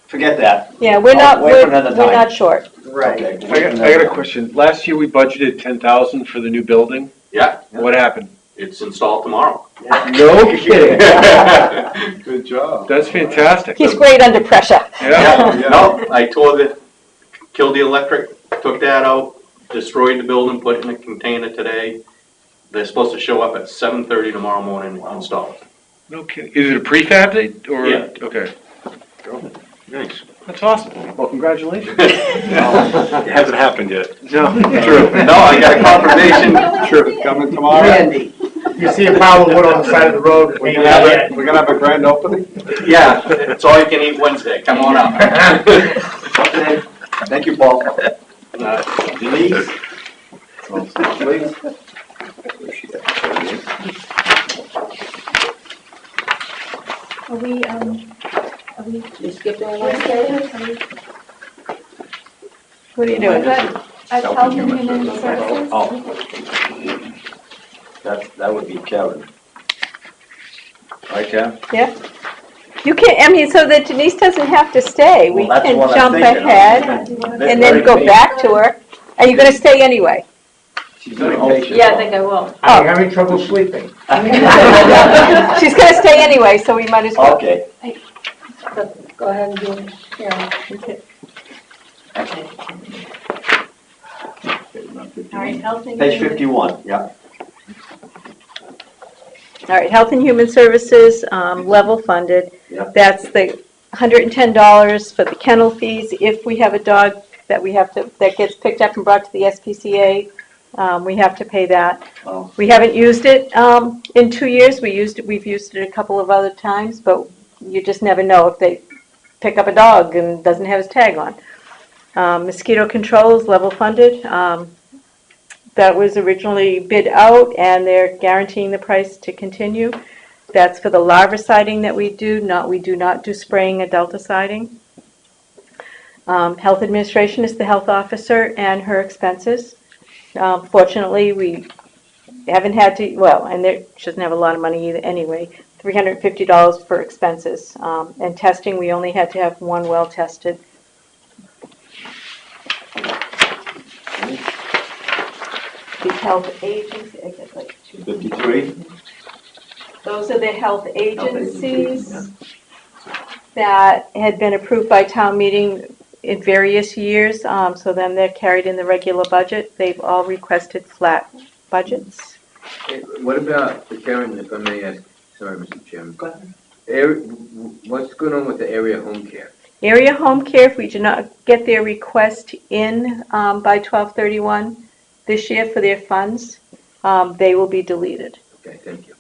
forget that. Yeah, we're I'll not, wait for another we're time. not short. Right. Okay. I got a question. Last year, we budgeted 10,000 for the new building. Yeah, What happened? it's installed tomorrow. No kidding. Good job. That's fantastic. He's great under pressure. Yeah. No, I killed the electric, took that out, destroyed the building, put it in a container today. They're supposed to show up at 7:30 tomorrow morning and install it. No kidding. Is it a prefab or? Yeah. Okay. Nice. That's awesome. Well, congratulations. It hasn't happened yet. No, True. No, I got a confirmation. True, coming tomorrow. Randy, you see a pile of wood on the side of the road. We're gonna have a grand opening? Yeah, it's all you can eat Wednesday. Come on up. Okay. Thank you, Paul. Denise? Please. Are we, You skipped we're one? scheduled, What are you doing? I've Health and Human Services. Oh. That would be Karen. Right, Karen? Yeah. You can, I mean, so that Denise doesn't have to stay. We Well, that's can what I'm jump thinking of. ahead and then go back to her. Are you gonna stay anyway? She's very patient. Yeah, I think I will. Are you having trouble sleeping? She's gonna stay anyway, so we might as well. Okay. Go ahead and do it. Yeah. All right, Health and Page Human. 51, yeah. All right, Health and Human Services, level funded. Yep. That's the $110 for the kennel fees. If we have a dog that that gets picked up and brought to the SPCA, we have to pay that. Oh. We haven't used it in 2 years. We've used it a couple of other times, but you just never know if they pick up a dog and doesn't have his tag on. Mosquito control is level funded. That was originally bid out, and they're guaranteeing the price to continue. That's for the larviciding that we do not do spraying adulticiding. Health administration is the health officer and her expenses. Fortunately, we haven't had to, and she doesn't have a lot of money either anyway, $350 for expenses. And testing, we only had to have one well tested. The health agency, I get like 53? Those are the health agencies, agencies that had been approved by town meeting in various years, so then they're carried in the regular budget. They've all requested flat budgets. What about, Karen, if I may ask, sorry, Mr. Chairman. Go ahead. What's going on with the area home care? Area home care, if we do not get their request in by 12/31 this year for their funds, they will be deleted. Okay, thank you.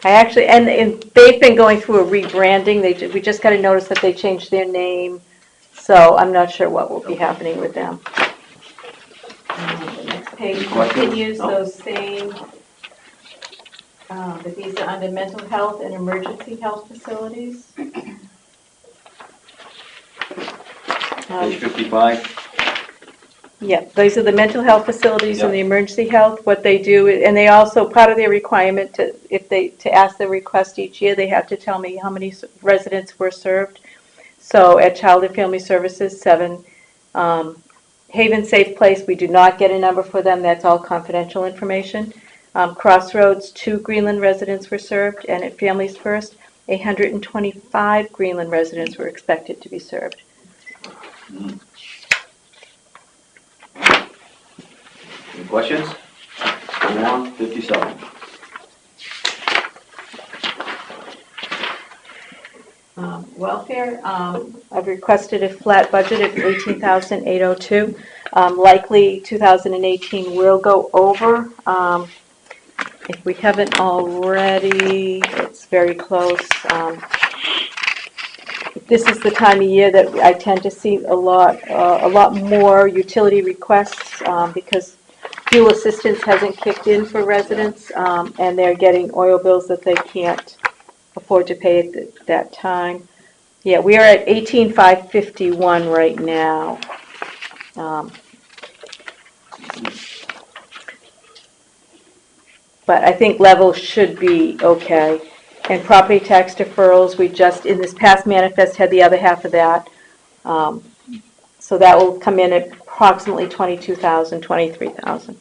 I actually, and they've been going through a rebranding. We just got a notice that they changed their name, so I'm not sure what will be happening with them. The next page continues those same, but these are under mental health and emergency health facilities. Page 55? Yeah, these are the mental health facilities and the emergency health. What they do, and they also, part of their requirement to ask the request each year, they have to tell me how many residents were served. So at Child and Family Services, 7. Haven Safe Place, we do not get a number for them. That's all confidential information. Crossroads, 2 Greenland residents were served, and at Families First, 125 Greenland residents were expected to be served. Any questions? Go on, 57. Welfare, I've requested a flat budget of $18,802. Likely 2018 will go over. If we haven't already, it's very close. This is the time of year that I tend to see a lot more utility requests because fuel assistance hasn't kicked in for residents, and they're getting oil bills that they can't afford to pay at that time. Yeah, we are at 18,551 right now. But I think levels should be okay. And property tax deferrals, we just, in this past manifest, had the other half of that. So that will come in at approximately 22,000, 23,000.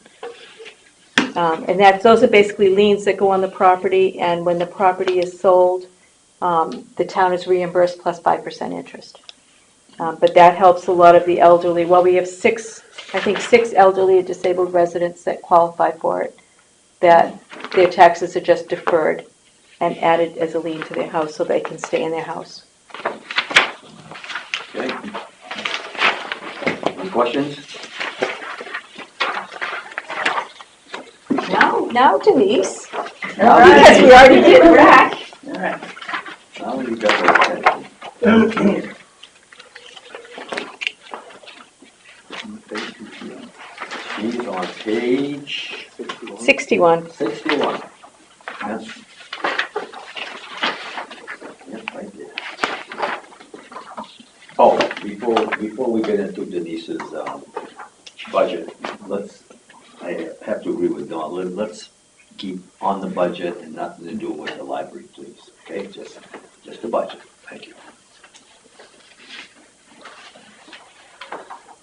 And those are basically liens that go on the property, and when the property is sold, the town is reimbursed plus 5% interest. But that helps a lot of the elderly. Well, we have six elderly or disabled residents that qualify for it, that their taxes are just deferred and added as a lien to their house so they can stay in their house. Okay. Any questions? Now Denise. All No, right. because we already did rack. All right. Now you got the She's on page 61. 61. Yes. Yep, right there. Oh, before we get into Denise's budget, I have to agree with Dawn. Let's keep on the budget and nothing to do with the library, please. Okay, just the budget. Thank you.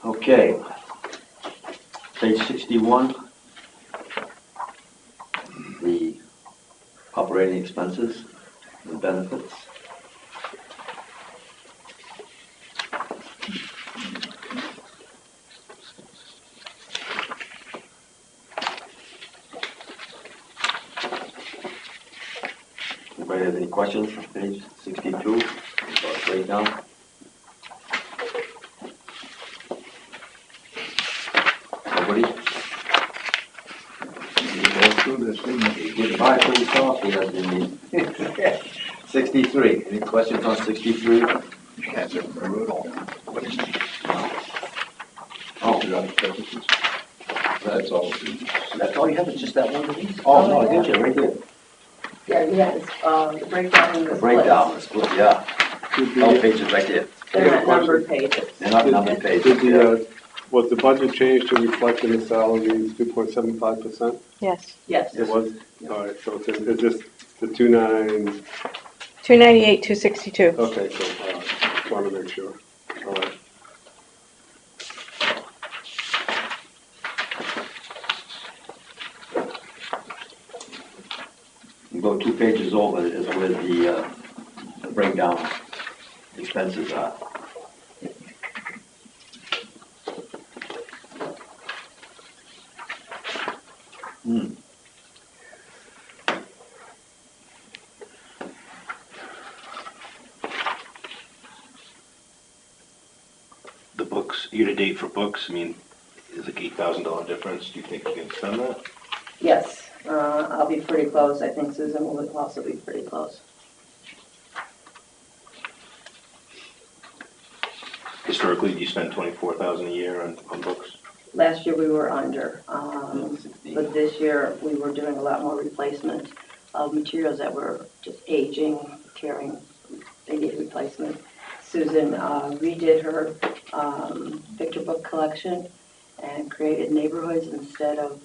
Okay. Page 61, the operating expenses and benefits. Anybody have any questions on page 62 about breakdown? Nobody? You get by pretty softly, doesn't it? 63, any questions on 63? That's a brutal. What is it? Oh, That's all. that's all you have, it's just that one of these? Oh, Oh, no, I yeah. did you, right there. Yeah, the breakdown in The the splits. breakdown, the split, yeah. Oh, pages right there. They're not numbered pages. They're not numbered pages, yeah. Was the budget changed to reflect in the salaries 2.75%? Yes. Yes. It was? All right, so it's just the 2.9, 298, 262. okay, so, just want to make sure. All right. You go 2 pages over is where the breakdown expenses are. The books, year-to-date for books, I mean, is like $8,000 difference. Do you think you can spend that? Yes, I'll be pretty close. I think Susan will also be pretty close. Historically, do you spend $24,000 a year on books? Last year we were under, but this year we were doing a lot more replacement of materials that were just aging, tearing, they need replacement. Susan redid her picture book collection and created neighborhoods instead of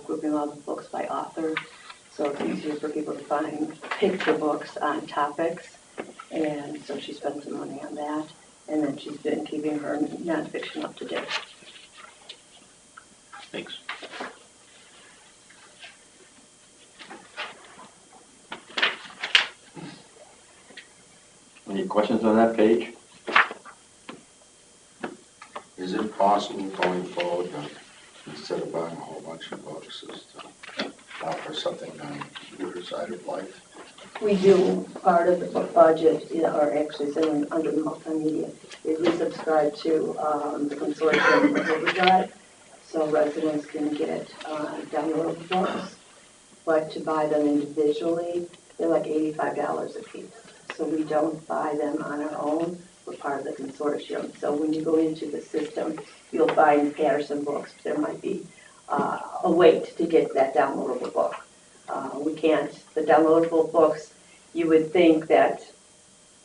grouping all the books by author. So it's easier for people to find picture books on topics. And so she spent some money on that. And then she's been keeping her nonfiction up to date. Thanks. Any questions on that page? Is it possible going forward, instead of buying a whole bunch of books, is to offer something on either side of life? We do part of the book budget, or actually it's under the multimedia. We subscribe to the consortium for Overdrive, so residents can get downloadable books. But to buy them individually, they're like $85 a piece. So we don't buy them on our own. We're part of the consortium. So when you go into the system, you'll find Patterson books. There might be a wait to get that downloadable book. We can't, the downloadable books, you would think that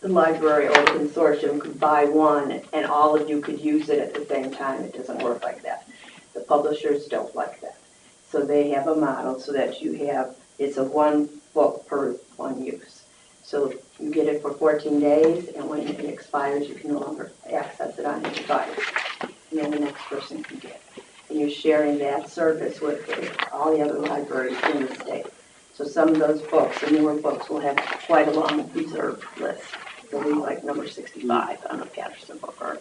the library or the consortium could buy one and all of you could use it at the same time. It doesn't work like that. The publishers don't like that. So they have a model so that you have, it's a one book per one use. So you get it for 14 days, and when it expires, you can no longer access it on your device. And then the next person can get it. And you're sharing that service with all the other libraries in the state. So some of those books, the newer books, will have quite a long reserve list. They'll be like number 65 on a Patterson book or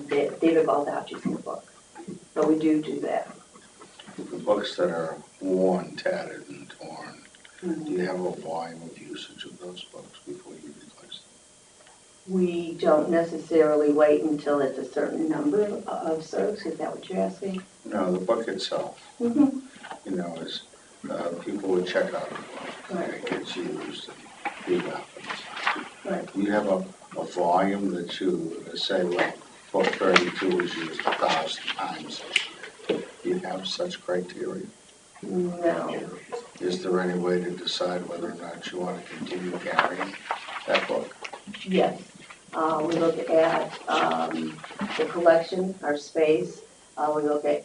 David Baldacci's book. But we do that. The books that are worn, tattered, and torn, do you have a volume of usage of those books before you replace them? We don't necessarily wait until it's a certain number of serves. Is that what you're asking? No, the book itself. Mm-hmm. You know, is people would check out the book, and it gets used, and it happens. Right. Do you have a volume that you say, well, book 32 is used 1,000 times? Do you have such criteria? No. Is there any way to decide whether or not you want to continue carrying that book? Yes. We look at the collection, our space. We look at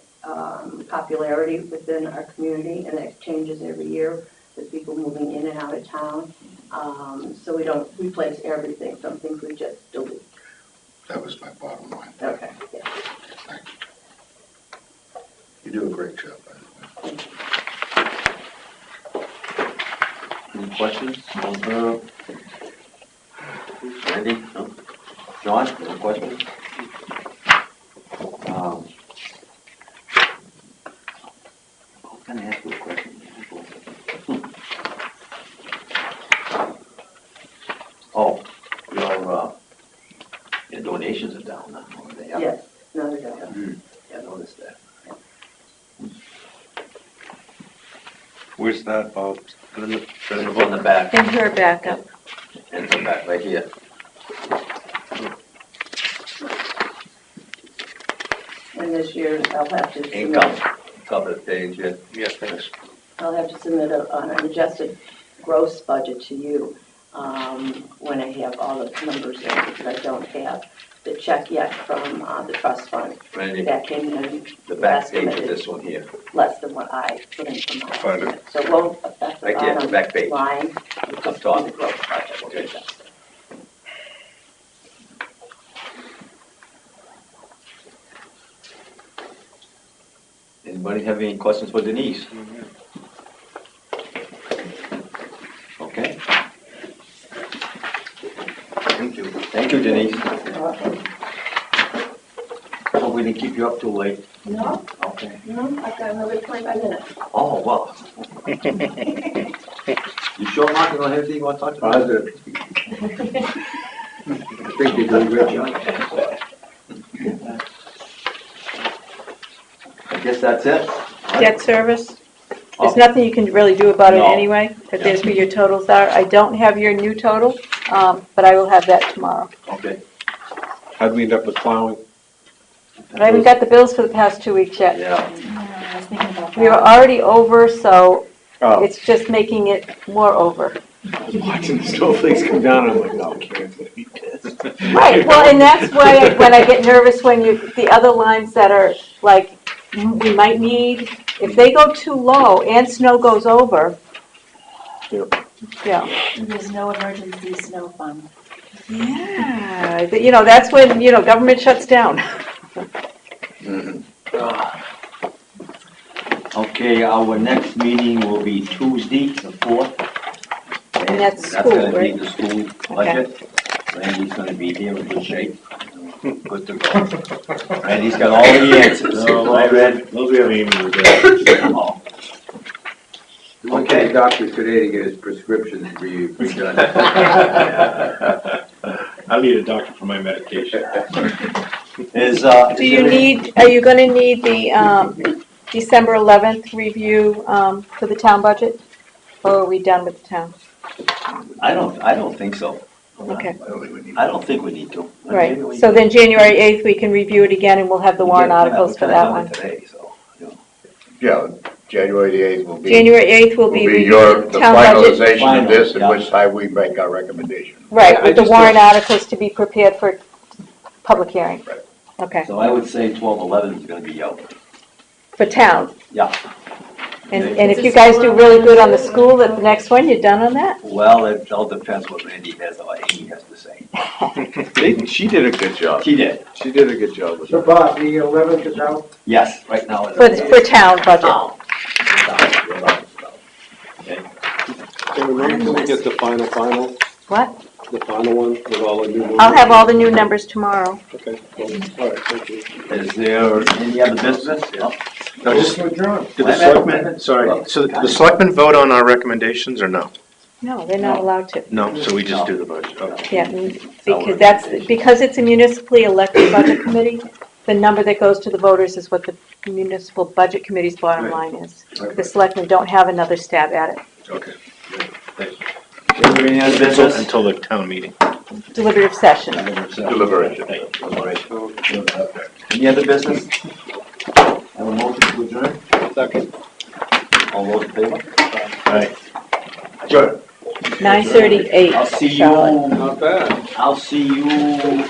popularity within our community, and that changes every year with people moving in and out of town. So we don't replace everything. Some things we just delete. That was my bottom line. Okay. Yeah. Thank you. You do a great job, by the way. Any questions? Randy? No? John, any questions? I'm gonna ask you a question. Oh, your donations are down now. They are. Yes. No, they don't. Yeah, I noticed that. Where's that, Bob? On the back. In her backup. And the back, right here. And this year, I'll have to Income, submit, top of the page, yeah. Yes, thanks. I'll have to submit an adjusted gross budget to you when I have all the numbers in, because I don't have the check yet from the trust fund. Randy, That came in the back page of estimated this one here. less than what I put in from my Find it. estimate. So it won't affect the Right there, bottom back page. line. It'll Up just top. be the gross budget will be Okay. adjusted. Anybody have any questions for Denise? Okay. Thank you. Thank you, Denise. Hope we didn't keep you up too late. No, Okay. no, I've got another 25 minutes. Oh, wow. You sure, Mark, you don't have anything you want to talk about? Positive. I think you're doing a great job. I guess that's it. Debt service, there's Oh. nothing you can really do about it No. anyway, but there's where your totals are. I don't have your new total, but I will have that tomorrow. Okay. How'd we end up with plowing? I haven't got the bills for the past 2 weeks yet. Yeah. I was thinking about We were that. already over, so Oh, it's just making it more over. watching the snowflakes come down, I'm like, oh, Karen's gonna be pissed. Right, well, and that's why when I get nervous when the other lines that are like, we might need, if they go too low and snow goes over, yeah. There's no emergency snow fund. Yeah, but, that's when, government shuts down. Okay, our next meeting will be Tuesday, the 4th. And that's school, gonna be right? the school budget. Randy's gonna be here in good shape. Good to go. Randy's got all the answers. Right, Red? Those we have Amy with that. We went to the doctor today to get his prescriptions redone. I need a doctor for my medication. Are you gonna need the, December 11th review, for the town budget? Or are we done with the town? I don't think so. Okay. I don't think we need to. Right, Maybe we- so then January 8th, we can review it again and we'll have the warrant articles for that one. Today, so, Yeah, January the 8th will be. January 8th will be reviewing The town budget. finalization of this, at Final, which time we make our recommendation. Right, I with the just warrant don't- articles to be prepared for public hearing. Okay, So I would say 12/11 is gonna be out. for town. Yeah. And if you guys do really good on the school at the next one, you're done on that? Well, it all depends what Randy has, or Amy has to say. She did a good job. She did, She did a good job with So it. Bob, the 11th is out? yes, right now. it's- For town budget. Okay. Can we get the final, What? the final one with all the new numbers? I'll have all the new numbers tomorrow. Okay, cool. All right, thank you. Is there any other business? No, just, To adjourn. did the selectmen, sorry, so the selectmen vote on our recommendations or no? No, they're not allowed to. No, so we just do the budget, okay. Yeah, because it's a municipally elected budget committee, the number that goes to the voters is what the municipal budget committee's bottom line is. The selectmen don't have another stab at it. Okay. Thank you. Is there any other business? Until the town meeting. Deliberative session. Deliberation. Any other business? Have a motion to adjourn? Second. All those in favor? Aye. Adjourn. 9:38. I'll see you, Charlotte. Not bad. I'll see you